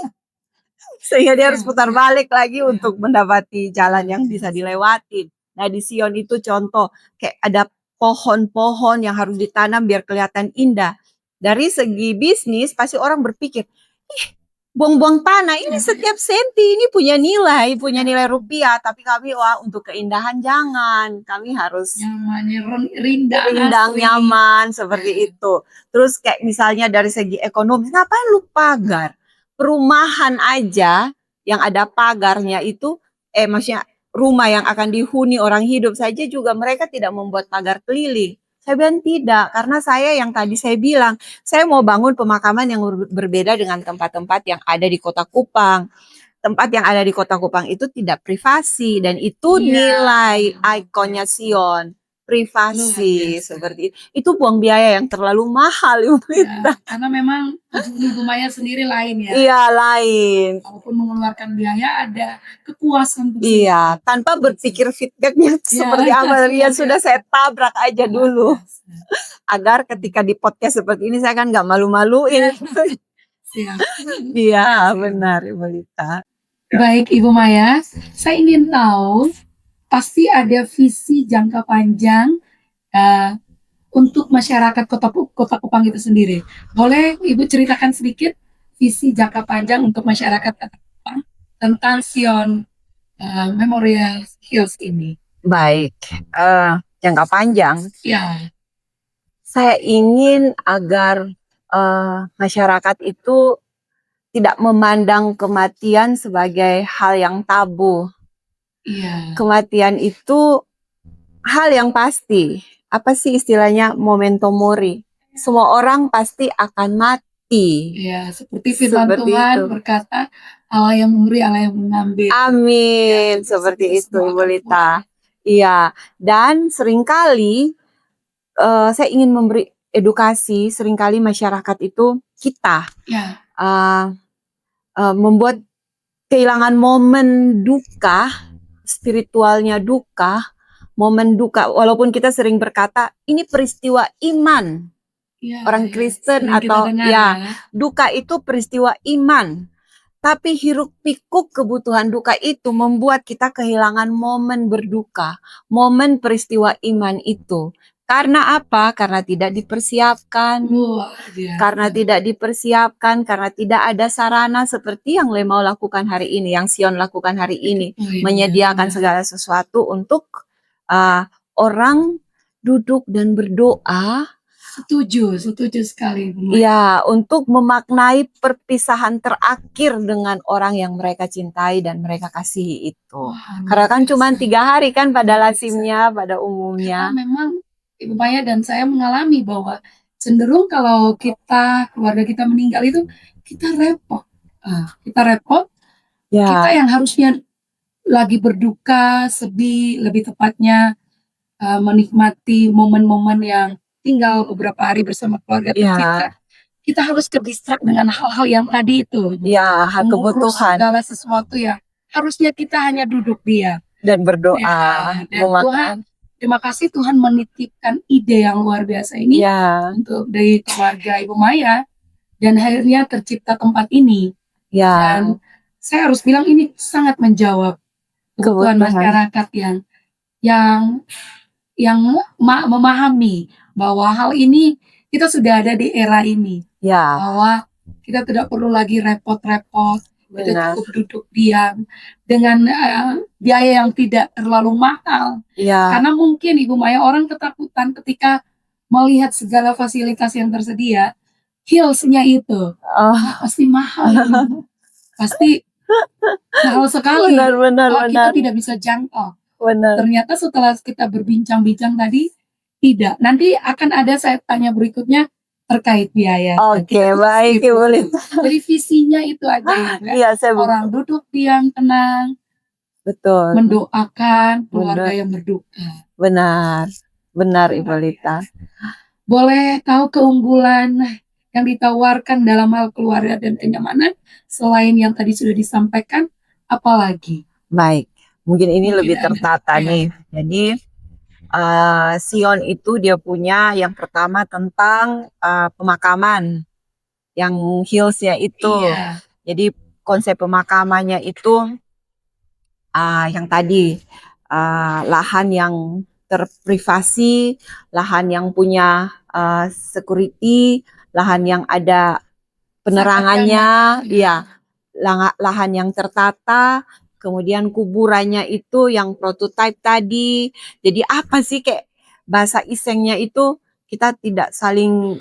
[SPEAKER 2] Sehingga dia harus putar balik lagi untuk mendapati jalan yang bisa dilewati. Nah, di Sion itu contoh kayak ada pohon-pohon yang harus ditanam biar kelihatan indah. Dari segi bisnis pasti orang berpikir, ih, buang-buang tanah ini setiap senti ini punya nilai rupiah. Tapi kami wah untuk keindahan jangan, kami harus
[SPEAKER 1] nyamannya rindang
[SPEAKER 2] rindang
[SPEAKER 1] asri.
[SPEAKER 2] nyaman seperti itu. Terus kayak misalnya dari segi ekonomi, ngapain lu pagar? Perumahan aja yang ada pagarnya itu, maksudnya rumah yang akan dihuni orang hidup saja juga mereka tidak membuat pagar keliling. Saya bilang tidak, karena saya yang tadi saya bilang, saya mau bangun pemakaman yang berbeda dengan tempat-tempat yang ada di Kota Kupang. Tempat yang ada di Kota Kupang itu tidak privasi dan itu
[SPEAKER 1] Iya.
[SPEAKER 2] nilai ikonnya Sion. Privasi
[SPEAKER 1] Luar biasa.
[SPEAKER 2] seperti itu buang biaya yang terlalu mahal Ibu
[SPEAKER 1] Ya,
[SPEAKER 2] Rita.
[SPEAKER 1] karena memang Ibu Maya sendiri lain ya.
[SPEAKER 2] Iya lain.
[SPEAKER 1] Walaupun mengeluarkan biaya ada kepuasan tersendiri.
[SPEAKER 2] Iya, tanpa berpikir feedbacknya seperti apa. Ya sudah saya tabrak aja dulu. Agar ketika di podcast seperti ini saya kan nggak malu-maluin.
[SPEAKER 1] Siap.
[SPEAKER 2] Iya benar Ibu Rita.
[SPEAKER 1] Baik Ibu Maya, saya ingin tahu pasti ada visi jangka panjang untuk masyarakat Kota Kupang itu sendiri. Boleh Ibu ceritakan sedikit visi jangka panjang untuk masyarakat Kota Kupang tentang Sion Memorial Hills ini?
[SPEAKER 2] Baik, jangka panjang.
[SPEAKER 1] Ya,
[SPEAKER 2] Saya ingin agar masyarakat itu tidak memandang kematian sebagai hal yang tabu.
[SPEAKER 1] iya,
[SPEAKER 2] Kematian itu hal yang pasti. Apa sih istilahnya memento mori? Semua orang pasti akan mati.
[SPEAKER 1] iya. Seperti firman
[SPEAKER 2] Seperti
[SPEAKER 1] Tuhan
[SPEAKER 2] itu.
[SPEAKER 1] berkata, Allah yang memberi, Allah yang mengambil.
[SPEAKER 2] Amin.
[SPEAKER 1] Ya,
[SPEAKER 2] Seperti
[SPEAKER 1] kita
[SPEAKER 2] itu
[SPEAKER 1] semua
[SPEAKER 2] Ibu
[SPEAKER 1] akan
[SPEAKER 2] Lita. Iya. Dan seringkali saya ingin memberi edukasi. Seringkali masyarakat itu kita
[SPEAKER 1] Ya,
[SPEAKER 2] membuat kehilangan momen duka, spiritualnya duka, momen duka. Walaupun kita sering berkata ini peristiwa iman.
[SPEAKER 1] ya,
[SPEAKER 2] Orang
[SPEAKER 1] ya.
[SPEAKER 2] Kristen
[SPEAKER 1] Sering kita
[SPEAKER 2] atau
[SPEAKER 1] dengar,
[SPEAKER 2] ya duka itu peristiwa iman. Tapi hiruk pikuk kebutuhan duka itu membuat kita kehilangan momen berduka, momen peristiwa iman itu. Karena apa? Karena tidak dipersiapkan.
[SPEAKER 1] Luar biasa.
[SPEAKER 2] Karena tidak dipersiapkan, karena tidak ada sarana seperti yang Lemau lakukan hari ini, yang Sion lakukan hari ini,
[SPEAKER 1] Oh, iya,
[SPEAKER 2] menyediakan
[SPEAKER 1] iya.
[SPEAKER 2] segala sesuatu untuk orang duduk dan berdoa.
[SPEAKER 1] Setuju sekali. Bu Maya.
[SPEAKER 2] Ya, untuk memaknai perpisahan terakhir dengan orang yang mereka cintai dan mereka kasihi itu.
[SPEAKER 1] Wah,
[SPEAKER 2] Karena kan
[SPEAKER 1] luar
[SPEAKER 2] cuma
[SPEAKER 1] biasa.
[SPEAKER 2] 3 hari kan pada
[SPEAKER 1] Luar biasa.
[SPEAKER 2] lazimnya, pada
[SPEAKER 1] Karena
[SPEAKER 2] umumnya.
[SPEAKER 1] memang Ibu Maya dan saya mengalami bahwa cenderung kalau keluarga kita meninggal itu kita repot. Kita repot, kita
[SPEAKER 2] Ya,
[SPEAKER 1] yang harusnya lagi berduka, sedih, lebih tepatnya menikmati momen-momen yang tinggal beberapa hari bersama keluarga tercinta.
[SPEAKER 2] ya,
[SPEAKER 1] Kita harus ke-distract dengan hal-hal yang tadi itu.
[SPEAKER 2] ya, hak
[SPEAKER 1] Mengurus
[SPEAKER 2] kebutuhan
[SPEAKER 1] segala sesuatu yang harusnya kita hanya duduk diam.
[SPEAKER 2] dan berdoa,
[SPEAKER 1] Ya, dan Tuhan,
[SPEAKER 2] memakan.
[SPEAKER 1] terima kasih Tuhan menitipkan ide yang luar biasa ini
[SPEAKER 2] Ya,
[SPEAKER 1] untuk dari keluarga Ibu Maya dan akhirnya tercipta tempat ini.
[SPEAKER 2] ya,
[SPEAKER 1] Dan saya harus bilang ini sangat menjawab kebutuhan
[SPEAKER 2] kebutuhan.
[SPEAKER 1] masyarakat yang memahami bahwa hal ini kita sudah ada di era ini,
[SPEAKER 2] Ya,
[SPEAKER 1] bahwa kita tidak perlu lagi repot-repot, kita
[SPEAKER 2] benar.
[SPEAKER 1] cukup duduk diam dengan biaya yang tidak terlalu mahal.
[SPEAKER 2] Ya,
[SPEAKER 1] Karena mungkin Ibu Maya orang ketakutan ketika melihat segala fasilitas yang tersedia, hills-nya itu pasti mahal, pasti mahal sekali.
[SPEAKER 2] benar,
[SPEAKER 1] Kita tidak bisa jangkau.
[SPEAKER 2] benar.
[SPEAKER 1] Ternyata setelah kita berbincang-bincang tadi, tidak. Nanti akan ada saya tanya berikutnya terkait biaya.
[SPEAKER 2] Oke, baik Ibu Lita.
[SPEAKER 1] Jadi visinya itu aja ya.
[SPEAKER 2] Iya, saya
[SPEAKER 1] Orang duduk diam tenang,
[SPEAKER 2] betul.
[SPEAKER 1] mendoakan keluarga yang berduka.
[SPEAKER 2] Benar, benar Ibu Lita.
[SPEAKER 1] Boleh tahu keunggulan yang ditawarkan dalam hal keluarga dan kenyamanan selain yang tadi sudah disampaikan, apalagi?
[SPEAKER 2] Baik, mungkin ini
[SPEAKER 1] Mungkin
[SPEAKER 2] lebih
[SPEAKER 1] ada.
[SPEAKER 2] tertata
[SPEAKER 1] Ya.
[SPEAKER 2] nih. Jadi Sion itu dia punya yang pertama tentang pemakaman, yang hillsnya itu.
[SPEAKER 1] Iya.
[SPEAKER 2] Jadi konsep pemakamannya itu yang tadi lahan yang terprivasi, lahan yang punya security, lahan yang ada penerangannya, ya, lahan yang tertata, kemudian kuburannya itu yang prototype tadi. Jadi apa sih kayak bahasa isengnya itu kita tidak saling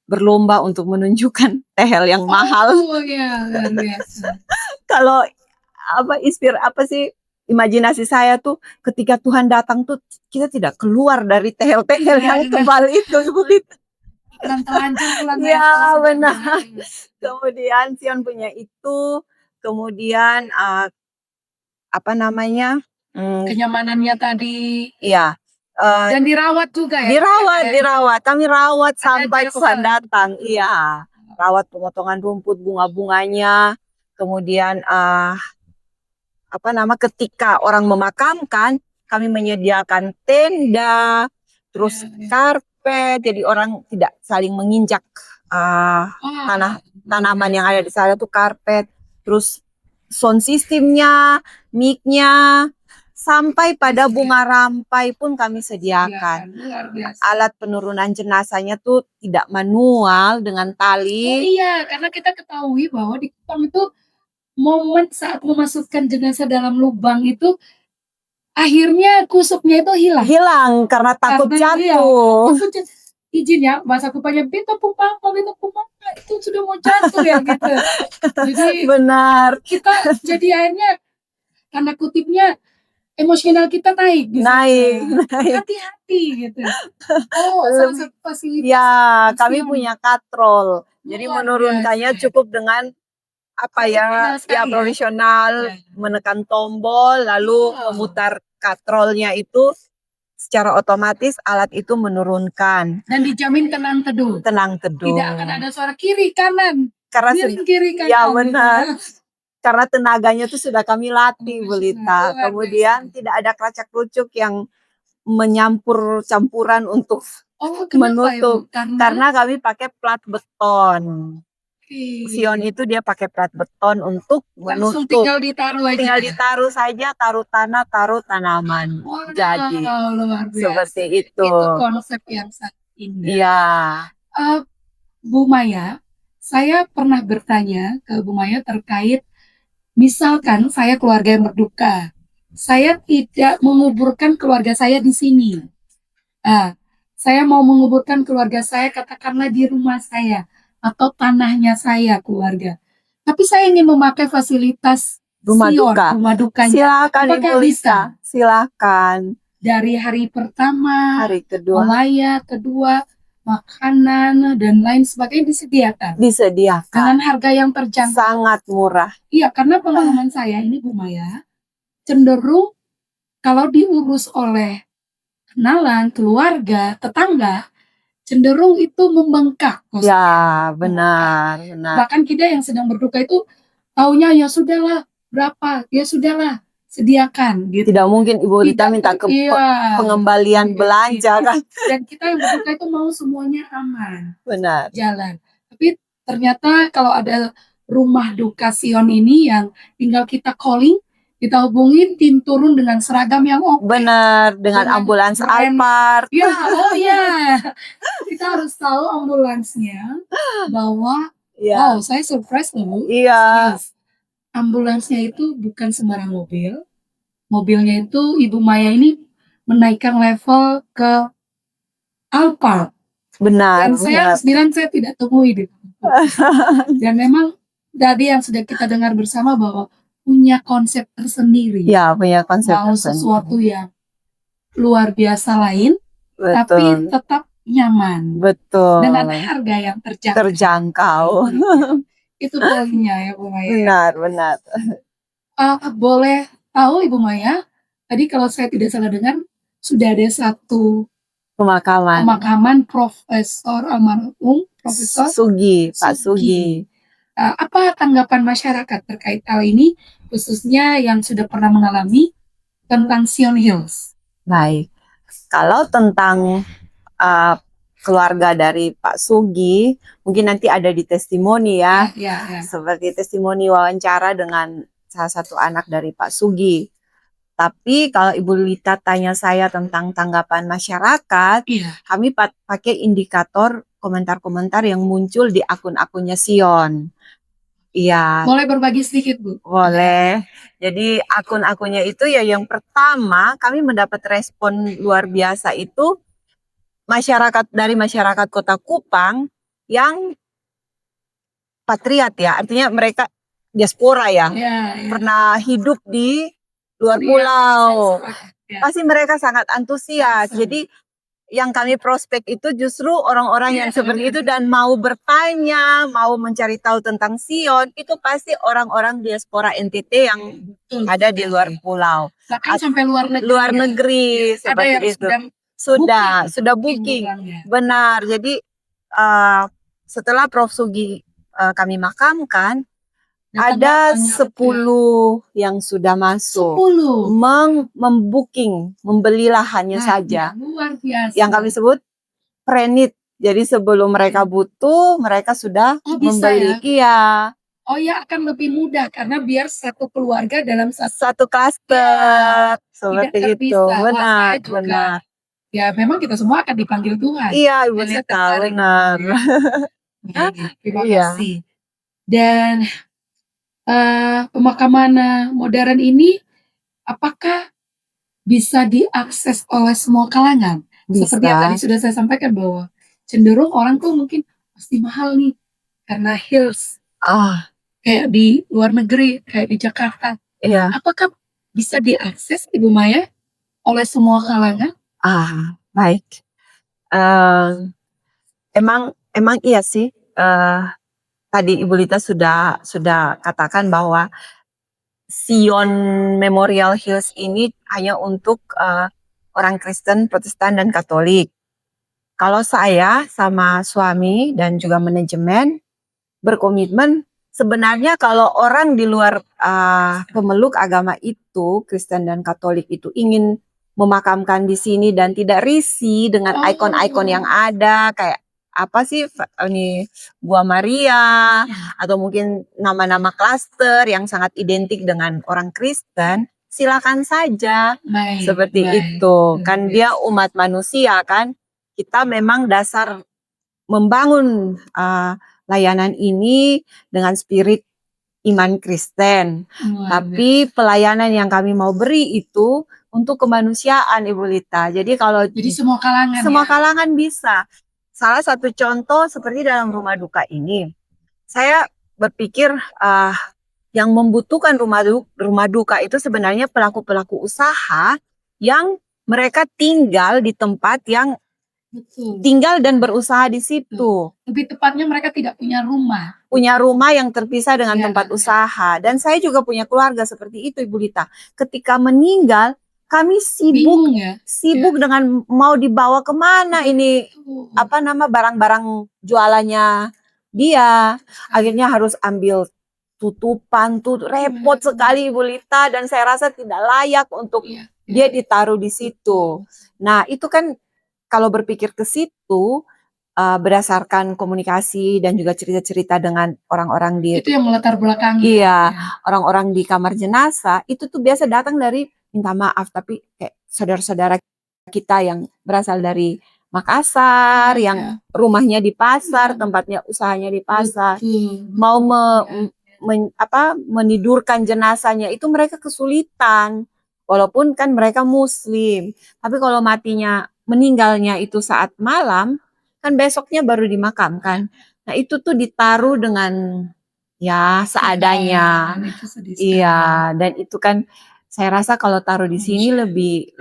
[SPEAKER 2] berlomba untuk menunjukkan tehel yang mahal.
[SPEAKER 1] Oh ya, luar biasa.
[SPEAKER 2] Kalau apa sih imajinasi saya tuh ketika Tuhan datang tuh kita tidak keluar dari tehel-tehel
[SPEAKER 1] Iya,
[SPEAKER 2] yang
[SPEAKER 1] iya.
[SPEAKER 2] tebal itu.
[SPEAKER 1] Dan telanjang pulang
[SPEAKER 2] Ya,
[SPEAKER 1] setelah
[SPEAKER 2] benar.
[SPEAKER 1] sebentar.
[SPEAKER 2] Kemudian Sion punya itu, kemudian apa namanya?
[SPEAKER 1] Kenyamanannya tadi
[SPEAKER 2] Iya, eh,
[SPEAKER 1] dan dirawat juga ya.
[SPEAKER 2] dirawat. Kami rawat sampai
[SPEAKER 1] jasa.
[SPEAKER 2] Tuhan datang. Iya, rawat pemotongan rumput, bunga-bunganya. Kemudian ketika orang memakamkan, kami menyediakan tenda, terus
[SPEAKER 1] Ya, ya.
[SPEAKER 2] karpet, jadi orang tidak saling menginjak
[SPEAKER 1] Wah,
[SPEAKER 2] tanaman yang ada di sana tuh karpet, terus sound systemnya, mic-nya, sampai pada bunga rampai pun kami sediakan.
[SPEAKER 1] luar biasa.
[SPEAKER 2] Alat penurunan jenazahnya tuh tidak manual dengan
[SPEAKER 1] Oh
[SPEAKER 2] tali.
[SPEAKER 1] iya, karena kita ketahui bahwa di Kupang itu momen saat memasukkan jenazah dalam lubang itu akhirnya kusupnya itu hilang.
[SPEAKER 2] Hilang karena takut
[SPEAKER 1] Karena
[SPEAKER 2] jatuh.
[SPEAKER 1] takut izin ya, bahasa Kupangnya beta pumapa itu sudah mau jatuh ya gitu. Jadi
[SPEAKER 2] Benar.
[SPEAKER 1] kita jadi akhirnya tanda kutipnya emosional kita naik gitu.
[SPEAKER 2] Naik.
[SPEAKER 1] Hati-hati gitu. Oh, salah satu fasilitas.
[SPEAKER 2] Ya, kami punya katrol. Jadi
[SPEAKER 1] Luar
[SPEAKER 2] menurunkannya
[SPEAKER 1] biasa.
[SPEAKER 2] cukup dengan
[SPEAKER 1] Profesional sekali ya.
[SPEAKER 2] profesional,
[SPEAKER 1] Ya.
[SPEAKER 2] menekan tombol lalu memutar katrolnya itu secara otomatis alat itu menurunkan.
[SPEAKER 1] Dan dijamin tenang teduh.
[SPEAKER 2] Tenang teduh.
[SPEAKER 1] Tidak akan ada suara kiri kanan.
[SPEAKER 2] Karena
[SPEAKER 1] kiri kanan.
[SPEAKER 2] ya benar. Karena tenaganya itu sudah kami latih, Belita.
[SPEAKER 1] Luar
[SPEAKER 2] Kemudian tidak ada kelacak-kerucuk yang menyampur campuran untuk menutup. Karena kami pakai plat beton. Sion itu dia pakai plat beton untuk
[SPEAKER 1] langsung
[SPEAKER 2] menutup.
[SPEAKER 1] tinggal ditaruh aja.
[SPEAKER 2] Tinggal ditaruh saja, taruh tanah, taruh tanaman. Jadi
[SPEAKER 1] luar biasa.
[SPEAKER 2] seperti itu.
[SPEAKER 1] Itu konsep yang sangat indah.
[SPEAKER 2] Iya.
[SPEAKER 1] Bu Maya, saya pernah bertanya ke Bu Maya terkait misalkan saya keluarga yang berduka, saya tidak menguburkan keluarga saya di sini. Saya mau menguburkan keluarga saya katakanlah di rumah saya atau tanahnya saya keluarga. Tapi saya ingin memakai fasilitas
[SPEAKER 2] Rumah
[SPEAKER 1] Sion,
[SPEAKER 2] duka.
[SPEAKER 1] rumah dukanya.
[SPEAKER 2] Silakan
[SPEAKER 1] Apakah
[SPEAKER 2] Ibu
[SPEAKER 1] bisa?
[SPEAKER 2] Lisa. Silakan.
[SPEAKER 1] Dari hari pertama,
[SPEAKER 2] Hari kedua
[SPEAKER 1] melayat, kedua, makanan dan lain sebagainya disediakan.
[SPEAKER 2] disediakan.
[SPEAKER 1] Dengan harga yang terjangkau.
[SPEAKER 2] Sangat murah.
[SPEAKER 1] Iya, karena pengalaman saya ini Bu Maya, cenderung kalau diurus oleh kenalan, keluarga, tetangga, cenderung itu membengkak.
[SPEAKER 2] Ya, benar, benar.
[SPEAKER 1] Bahkan kita yang sedang berduka itu taunya ya sudahlah berapa, ya sudahlah sediakan gitu.
[SPEAKER 2] Tidak mungkin Ibu Rita minta pengembalian belanja kan.
[SPEAKER 1] Dan kita yang berduka itu mau semuanya aman.
[SPEAKER 2] Benar.
[SPEAKER 1] Jalan. Tapi ternyata kalau ada rumah duka Sion ini yang tinggal kita calling, kita hubungin tim turun dengan seragam yang
[SPEAKER 2] benar, dengan ambulans Alphard.
[SPEAKER 1] Ya, oh ya. Kita harus tahu ambulansnya bahwa wow, saya surprise loh.
[SPEAKER 2] Iya.
[SPEAKER 1] Ambulansnya itu bukan sembarang mobil. Mobilnya itu Ibu Maya ini menaikkan level ke Alphard.
[SPEAKER 2] Benar.
[SPEAKER 1] Dan saya harus bilang saya tidak temui di dan memang tadi yang sudah kita dengar bersama bahwa punya konsep tersendiri.
[SPEAKER 2] Ya, punya konsep
[SPEAKER 1] mau
[SPEAKER 2] tersendiri.
[SPEAKER 1] Sesuatu yang luar biasa lain,
[SPEAKER 2] betul.
[SPEAKER 1] Tapi tetap nyaman.
[SPEAKER 2] Betul.
[SPEAKER 1] Dengan harga yang
[SPEAKER 2] terjangkau.
[SPEAKER 1] Itu poinnya ya Bu Maya.
[SPEAKER 2] Benar, benar.
[SPEAKER 1] Boleh tahu Ibu Maya, tadi kalau saya tidak salah dengar, sudah ada satu pemakaman Profesor almarhum Profesor
[SPEAKER 2] Sugi, Pak Sugi.
[SPEAKER 1] Apa tanggapan masyarakat terkait hal ini, khususnya yang sudah pernah mengalami tentang Sion Hills?
[SPEAKER 2] Baik, Kalau tentang uh, keluarga dari Pak Sugi, mungkin nanti ada di testimoni ya, seperti testimoni wawancara dengan salah satu anak dari Pak Sugi. Tapi kalau Ibu Lita tanya saya tentang tanggapan masyarakat, kami pakai indikator komentar-komentar yang muncul di akun-akunnya Sion. Iya.
[SPEAKER 1] Boleh berbagi sedikit, Bu?
[SPEAKER 2] Boleh. Jadi akun-akunnya itu ya yang pertama kami mendapat respon luar biasa itu masyarakat Kota Kupang yang patriot ya, artinya mereka diaspora ya, pernah hidup di luar pulau. Pasti mereka sangat antusias. Jadi yang kami prospek itu justru orang-orang yang seperti itu dan mau bertanya, mau mencari tahu tentang Sion, itu pasti orang-orang diaspora NTT yang ada di luar pulau.
[SPEAKER 1] Bahkan sampai luar negeri.
[SPEAKER 2] Luar negeri seperti
[SPEAKER 1] ada
[SPEAKER 2] itu. Sudah booking. Benar. Jadi setelah Prof Sugi kami makamkan, ada 10 yang sudah masuk. 10 membooking, membeli lahannya saja.
[SPEAKER 1] Luar biasa.
[SPEAKER 2] Yang kami sebut pre-need. Jadi sebelum mereka butuh, mereka sudah membeli.
[SPEAKER 1] Iya. Oh ya, akan lebih mudah karena biar satu keluarga dalam
[SPEAKER 2] satu klaster. Seperti itu. Benar.
[SPEAKER 1] Ya, memang kita semua akan dipanggil Tuhan.
[SPEAKER 2] Iya, Ibu Lita, benar.
[SPEAKER 1] Terima kasih. Dan pemakaman modern ini apakah bisa diakses oleh semua kalangan?
[SPEAKER 2] Bisa.
[SPEAKER 1] Seperti yang tadi sudah saya sampaikan bahwa cenderung orang tuh mungkin pasti mahal nih karena hills kayak di luar negeri, kayak di Jakarta.
[SPEAKER 2] Iya.
[SPEAKER 1] Apakah bisa diakses, Ibu Maya, oleh semua kalangan?
[SPEAKER 2] Baik. Emang iya sih. Tadi Ibu Lita sudah katakan bahwa Sion Memorial Hills ini hanya untuk orang Kristen, Protestan, dan Katolik. Kalau saya sama suami dan juga manajemen berkomitmen, sebenarnya kalau orang di luar pemeluk agama itu, Kristen dan Katolik itu ingin memakamkan di sini dan tidak risih dengan ikon-ikon yang ada, kayak apa sih ini Gua Maria atau mungkin nama-nama klaster yang sangat identik dengan orang Kristen, silakan saja. Seperti itu. Kan dia umat manusia kan. Kita memang dasar membangun layanan ini dengan spirit iman Kristen. Tapi pelayanan yang kami mau beri itu untuk kemanusiaan, Ibu Lita. Jadi
[SPEAKER 1] semua kalangan.
[SPEAKER 2] Semua kalangan bisa. Salah satu contoh seperti dalam rumah duka ini, saya berpikir yang membutuhkan rumah duka itu sebenarnya pelaku-pelaku usaha yang mereka tinggal di tempat yang tinggal dan berusaha di situ.
[SPEAKER 1] Lebih tepatnya mereka tidak punya rumah.
[SPEAKER 2] Punya rumah yang terpisah dengan tempat usaha. Dan saya juga punya keluarga seperti itu, Ibu Lita. Ketika meninggal, kami sibuk dengan mau dibawa kemana ini barang-barang jualannya dia. Akhirnya harus ambil tutupan, repot sekali Ibu Lita, dan saya rasa tidak layak untuk dia ditaruh di situ. Nah, itu kan kalau berpikir ke situ berdasarkan komunikasi dan juga cerita-cerita dengan orang-orang
[SPEAKER 1] itu yang melatar belakangi.
[SPEAKER 2] Iya, orang-orang di kamar jenazah itu tuh biasa datang dari minta maaf, tapi kayak saudara-saudara kita yang berasal dari Makassar, yang rumahnya di pasar, tempatnya usahanya di pasar, mau menidurkan jenazahnya itu mereka kesulitan, walaupun kan mereka Muslim. Tapi kalau meninggalnya itu saat malam, kan besoknya baru dimakamkan. Nah itu tuh ditaruh dengan seadanya. Iya, dan itu kan saya rasa kalau taruh di sini lebih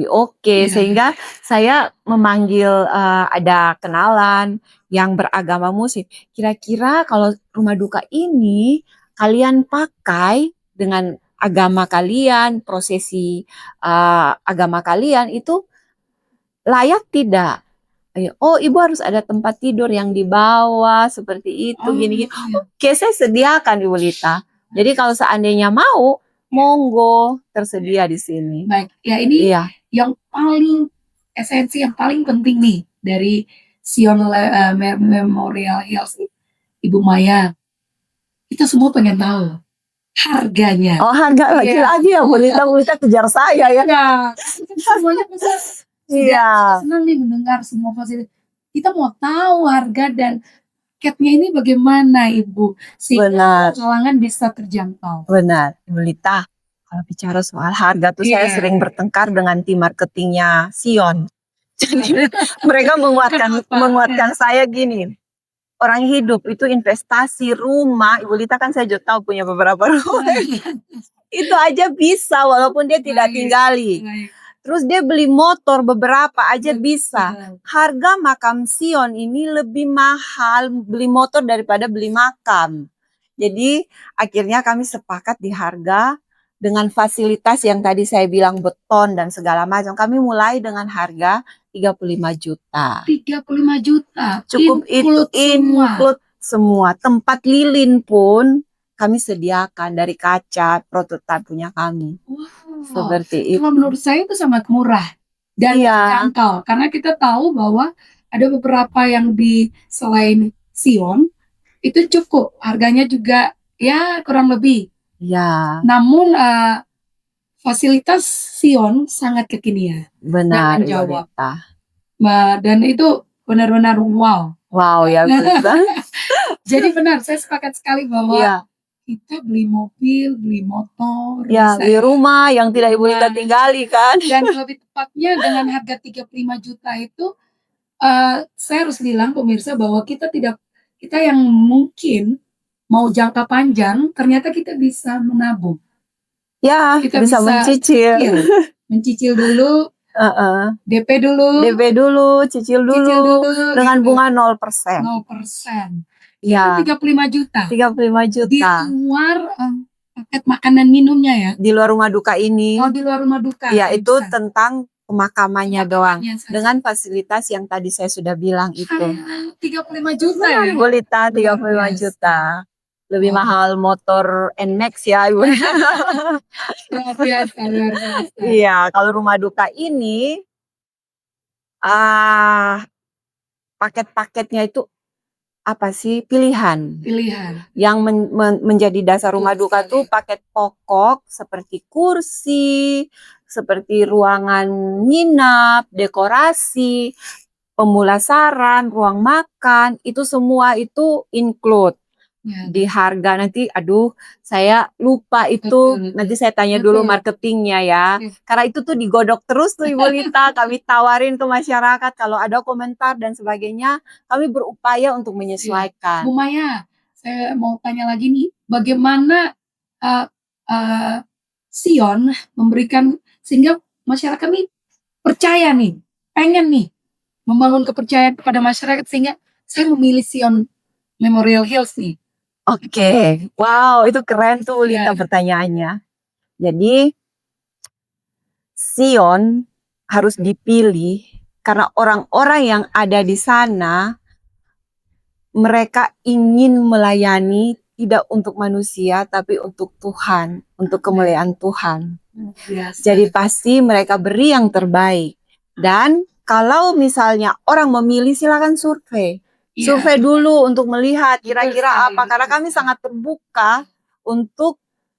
[SPEAKER 2] oke. Sehingga saya memanggil ada kenalan yang beragama Muslim. Kira-kira kalau rumah duka ini kalian pakai dengan agama kalian, prosesi agama kalian itu layak tidak? Oh, Ibu harus ada tempat tidur yang di bawah seperti itu, gini-gini. Oke, saya sediakan, Ibu Lita. Jadi kalau seandainya mau, monggo tersedia di sini.
[SPEAKER 1] Baik, ya ini
[SPEAKER 2] Iya,
[SPEAKER 1] yang paling esensi yang paling penting nih dari Memorial Hills Ibu Maya. Kita semua pengen tahu harganya.
[SPEAKER 2] oh harga lagi-lagi ya Bulita kejar saya ya.
[SPEAKER 1] Ya, semuanya bisa
[SPEAKER 2] Iya,
[SPEAKER 1] senang nih mendengar semua fasilitas. Kita mau tahu harga dan tiketnya ini bagaimana Ibu sehingga
[SPEAKER 2] benar,
[SPEAKER 1] kalangan bisa terjangkau.
[SPEAKER 2] benar. Bulita, kalau bicara soal harga tuh saya
[SPEAKER 1] Iya.
[SPEAKER 2] sering bertengkar dengan tim marketingnya Sion. Jadi mereka menguatkan saya gini. Orang hidup itu investasi rumah, Ibu Lita kan saya juga tahu punya beberapa rumah. Itu aja bisa walaupun dia tidak
[SPEAKER 1] Baik,
[SPEAKER 2] tinggali.
[SPEAKER 1] baik.
[SPEAKER 2] Terus dia beli motor beberapa aja bisa.
[SPEAKER 1] Betul.
[SPEAKER 2] Harga makam Sion ini lebih mahal beli motor daripada beli makam. Jadi akhirnya kami sepakat di harga dengan fasilitas yang tadi saya bilang beton dan segala macam. Kami mulai dengan harga 35 juta.
[SPEAKER 1] 35 juta.
[SPEAKER 2] Cukup itu
[SPEAKER 1] semua.
[SPEAKER 2] include semua. Tempat lilin pun kami sediakan dari kaca prototipe punya kami.
[SPEAKER 1] Wow.
[SPEAKER 2] Seperti itu.
[SPEAKER 1] Kalau menurut saya itu sangat murah dan
[SPEAKER 2] Iya.
[SPEAKER 1] terjangkau karena kita tahu bahwa ada beberapa yang di selain Sion itu cukup harganya juga ya kurang lebih.
[SPEAKER 2] Ya,
[SPEAKER 1] Namun fasilitas Sion sangat kekinian.
[SPEAKER 2] benar
[SPEAKER 1] Nggak menjawab.
[SPEAKER 2] Yolita.
[SPEAKER 1] Dan itu benar-benar wow.
[SPEAKER 2] Wow ya Yolita.
[SPEAKER 1] Jadi benar, saya sepakat sekali bahwa
[SPEAKER 2] Iya,
[SPEAKER 1] kita beli mobil, beli motor,
[SPEAKER 2] ya
[SPEAKER 1] bisa
[SPEAKER 2] beli rumah yang tidak Ibu Lita
[SPEAKER 1] Rumah.
[SPEAKER 2] tinggali kan.
[SPEAKER 1] dan lebih tepatnya dengan harga 35 juta itu saya harus bilang pemirsa bahwa kita yang mungkin mau jangka panjang ternyata kita bisa menabung.
[SPEAKER 2] Ya,
[SPEAKER 1] Kita
[SPEAKER 2] bisa mencicil.
[SPEAKER 1] Mencicil dulu,
[SPEAKER 2] Heeh.
[SPEAKER 1] DP dulu,
[SPEAKER 2] DP dulu, cicil dulu dengan
[SPEAKER 1] gitu.
[SPEAKER 2] bunga 0%.
[SPEAKER 1] 0%.
[SPEAKER 2] Ya,
[SPEAKER 1] Itu 35 juta.
[SPEAKER 2] 35
[SPEAKER 1] Di
[SPEAKER 2] juta.
[SPEAKER 1] luar paket makanan minumnya ya.
[SPEAKER 2] Di luar rumah duka ini,
[SPEAKER 1] Oh, di luar rumah duka.
[SPEAKER 2] ya itu
[SPEAKER 1] bisa.
[SPEAKER 2] tentang pemakamannya doang.
[SPEAKER 1] Pemakamannya saja.
[SPEAKER 2] Dengan fasilitas yang tadi saya sudah bilang itu.
[SPEAKER 1] 35 juta ya.
[SPEAKER 2] Ibu Lita 35
[SPEAKER 1] biasa.
[SPEAKER 2] juta. Lebih
[SPEAKER 1] Oh.
[SPEAKER 2] mahal motor NMAX ya Ibu.
[SPEAKER 1] Luar biasa, luar biasa.
[SPEAKER 2] Iya, kalau rumah duka ini paket-paketnya itu apa sih? Pilihan.
[SPEAKER 1] Pilihan.
[SPEAKER 2] Yang menjadi dasar rumah
[SPEAKER 1] Betul
[SPEAKER 2] duka
[SPEAKER 1] sekali.
[SPEAKER 2] tuh paket pokok seperti kursi, seperti ruangan nginap, dekorasi, pemulasaran, ruang makan, itu semua itu include
[SPEAKER 1] Ya,
[SPEAKER 2] di harga. Nanti aduh saya lupa itu,
[SPEAKER 1] Betul.
[SPEAKER 2] nanti saya tanya dulu
[SPEAKER 1] Betul.
[SPEAKER 2] marketingnya ya.
[SPEAKER 1] Oke.
[SPEAKER 2] Karena itu tuh digodok terus tuh Ibu Lita, kami tawarin ke masyarakat kalau ada komentar dan sebagainya, kami berupaya untuk menyesuaikan.
[SPEAKER 1] Bu Maya, saya mau tanya lagi nih, bagaimana Sion memberikan sehingga masyarakat nih percaya nih, pengen nih membangun kepercayaan kepada masyarakat sehingga saya memilih Sion Memorial Hills nih.
[SPEAKER 2] Oke, wow itu keren tuh Lita
[SPEAKER 1] Ya.
[SPEAKER 2] pertanyaannya. Jadi Sion harus dipilih karena orang-orang yang ada di sana mereka ingin melayani tidak untuk manusia tapi untuk Tuhan, untuk kemuliaan Tuhan.
[SPEAKER 1] Biasa.
[SPEAKER 2] Jadi pasti mereka beri yang terbaik. Dan kalau misalnya orang memilih silakan survei.
[SPEAKER 1] Iya.
[SPEAKER 2] Survei dulu untuk melihat kira-kira
[SPEAKER 1] sekali,
[SPEAKER 2] apa. Karena
[SPEAKER 1] betul
[SPEAKER 2] kami
[SPEAKER 1] sekali.
[SPEAKER 2] sangat terbuka untuk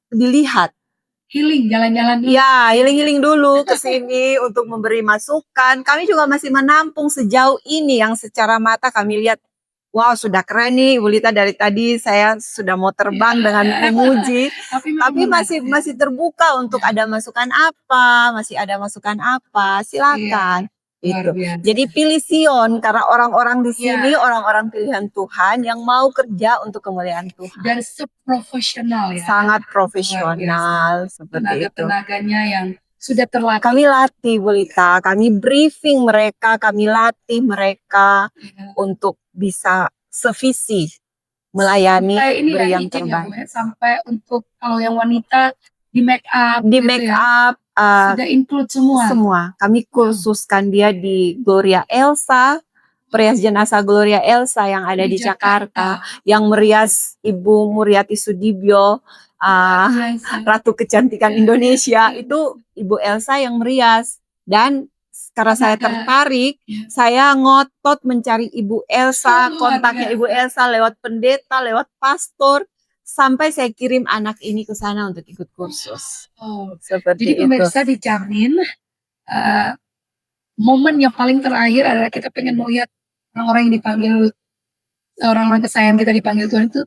[SPEAKER 2] dilihat.
[SPEAKER 1] Healing, jalan-jalan dulu.
[SPEAKER 2] Ya, healing-healing dulu ke sini untuk memberi masukan. Kami juga masih menampung sejauh ini yang secara mata kami lihat. Wow, sudah keren nih Ibu Lita, dari tadi saya sudah mau terbang dengan memuji. Tapi masih terbuka untuk ada masukan apa, masih ada masukan apa, silakan.
[SPEAKER 1] Luar
[SPEAKER 2] Gitu.
[SPEAKER 1] biasa.
[SPEAKER 2] Jadi pilih Sion karena orang-orang di
[SPEAKER 1] Iya.
[SPEAKER 2] sini orang-orang pilihan Tuhan yang mau kerja untuk kemuliaan Tuhan.
[SPEAKER 1] Dan seprofesional ya.
[SPEAKER 2] Sangat profesional seperti itu.
[SPEAKER 1] Tenaga-tenaganya yang sudah terlatih.
[SPEAKER 2] Kami latih Bu Lita, kami briefing mereka, kami latih mereka untuk bisa sevisi melayani,
[SPEAKER 1] Sampai ini
[SPEAKER 2] beri
[SPEAKER 1] ya,
[SPEAKER 2] yang
[SPEAKER 1] izin ya, Bu,
[SPEAKER 2] terbaik.
[SPEAKER 1] ya, sampai untuk kalau yang wanita di make up,
[SPEAKER 2] Di
[SPEAKER 1] gitu
[SPEAKER 2] make
[SPEAKER 1] ya,
[SPEAKER 2] up
[SPEAKER 1] sudah include semua.
[SPEAKER 2] semua. Kami khususkan dia di Gloria Elsa, perias jenazah Gloria Elsa yang ada di Jakarta, yang merias Ibu Muriati Sudibyo Ratu Kecantikan Indonesia, itu Ibu Elsa yang merias. Dan karena saya tertarik, saya ngotot mencari Ibu Elsa, kontaknya Ibu Elsa lewat pendeta, lewat pastor, sampai saya kirim anak ini ke sana untuk ikut kursus.
[SPEAKER 1] Oh,
[SPEAKER 2] Seperti
[SPEAKER 1] jadi
[SPEAKER 2] itu.
[SPEAKER 1] pemirsa dijamin momen yang paling terakhir adalah kita pengen mau lihat orang-orang yang dipanggil, orang-orang kesayangan kita dipanggil Tuhan itu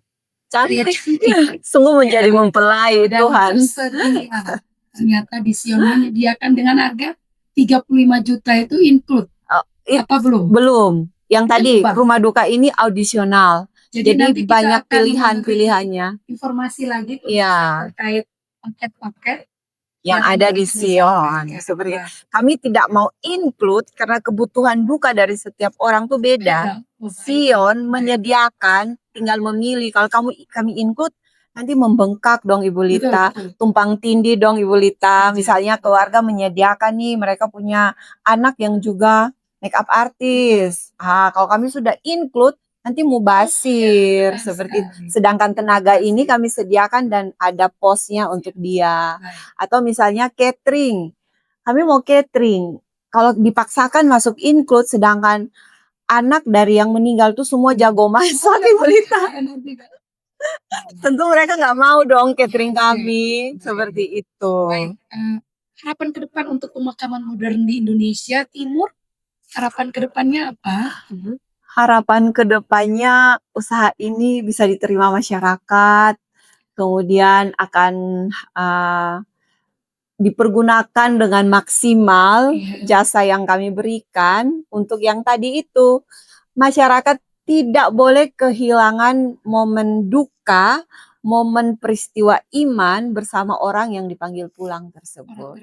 [SPEAKER 2] Cantik, sungguh menjadi mempelai
[SPEAKER 1] dan
[SPEAKER 2] Tuhan.
[SPEAKER 1] tersedia. Ternyata di Sion menyediakan dengan harga 35 juta itu include apa belum?
[SPEAKER 2] Belum. Yang tadi
[SPEAKER 1] Bang.
[SPEAKER 2] rumah duka ini audisional. Jadi
[SPEAKER 1] nanti kita
[SPEAKER 2] banyak
[SPEAKER 1] akan
[SPEAKER 2] pilihan-pilihannya.
[SPEAKER 1] Informasi lagi
[SPEAKER 2] Iya.
[SPEAKER 1] terkait paket-paket
[SPEAKER 2] yang ada di Sion. Seperti kami tidak mau include karena kebutuhan duka dari setiap orang tuh beda. Sion menyediakan, tinggal memilih. Kalau kami include, nanti membengkak dong Ibu Lita, tumpang tindih dong Ibu Lita. Misalnya keluarga menyediakan nih, mereka punya anak yang juga make up artis. Kalau kami sudah include, nanti mubasir seperti. Sedangkan tenaga ini kami sediakan dan ada posnya untuk dia. Atau misalnya catering, kami mau catering. Kalau dipaksakan masuk include, sedangkan anak dari yang meninggal tuh semua jago masak Ibu Lita. Tentu mereka nggak mau dong catering kami seperti itu.
[SPEAKER 1] Baik, harapan ke depan untuk pemakaman modern di Indonesia Timur, harapan ke depannya apa?
[SPEAKER 2] Harapan ke depannya usaha ini bisa diterima masyarakat, kemudian akan dipergunakan dengan maksimal jasa yang kami berikan. Untuk yang tadi itu, masyarakat tidak boleh kehilangan momen duka, momen peristiwa iman bersama orang yang dipanggil pulang tersebut.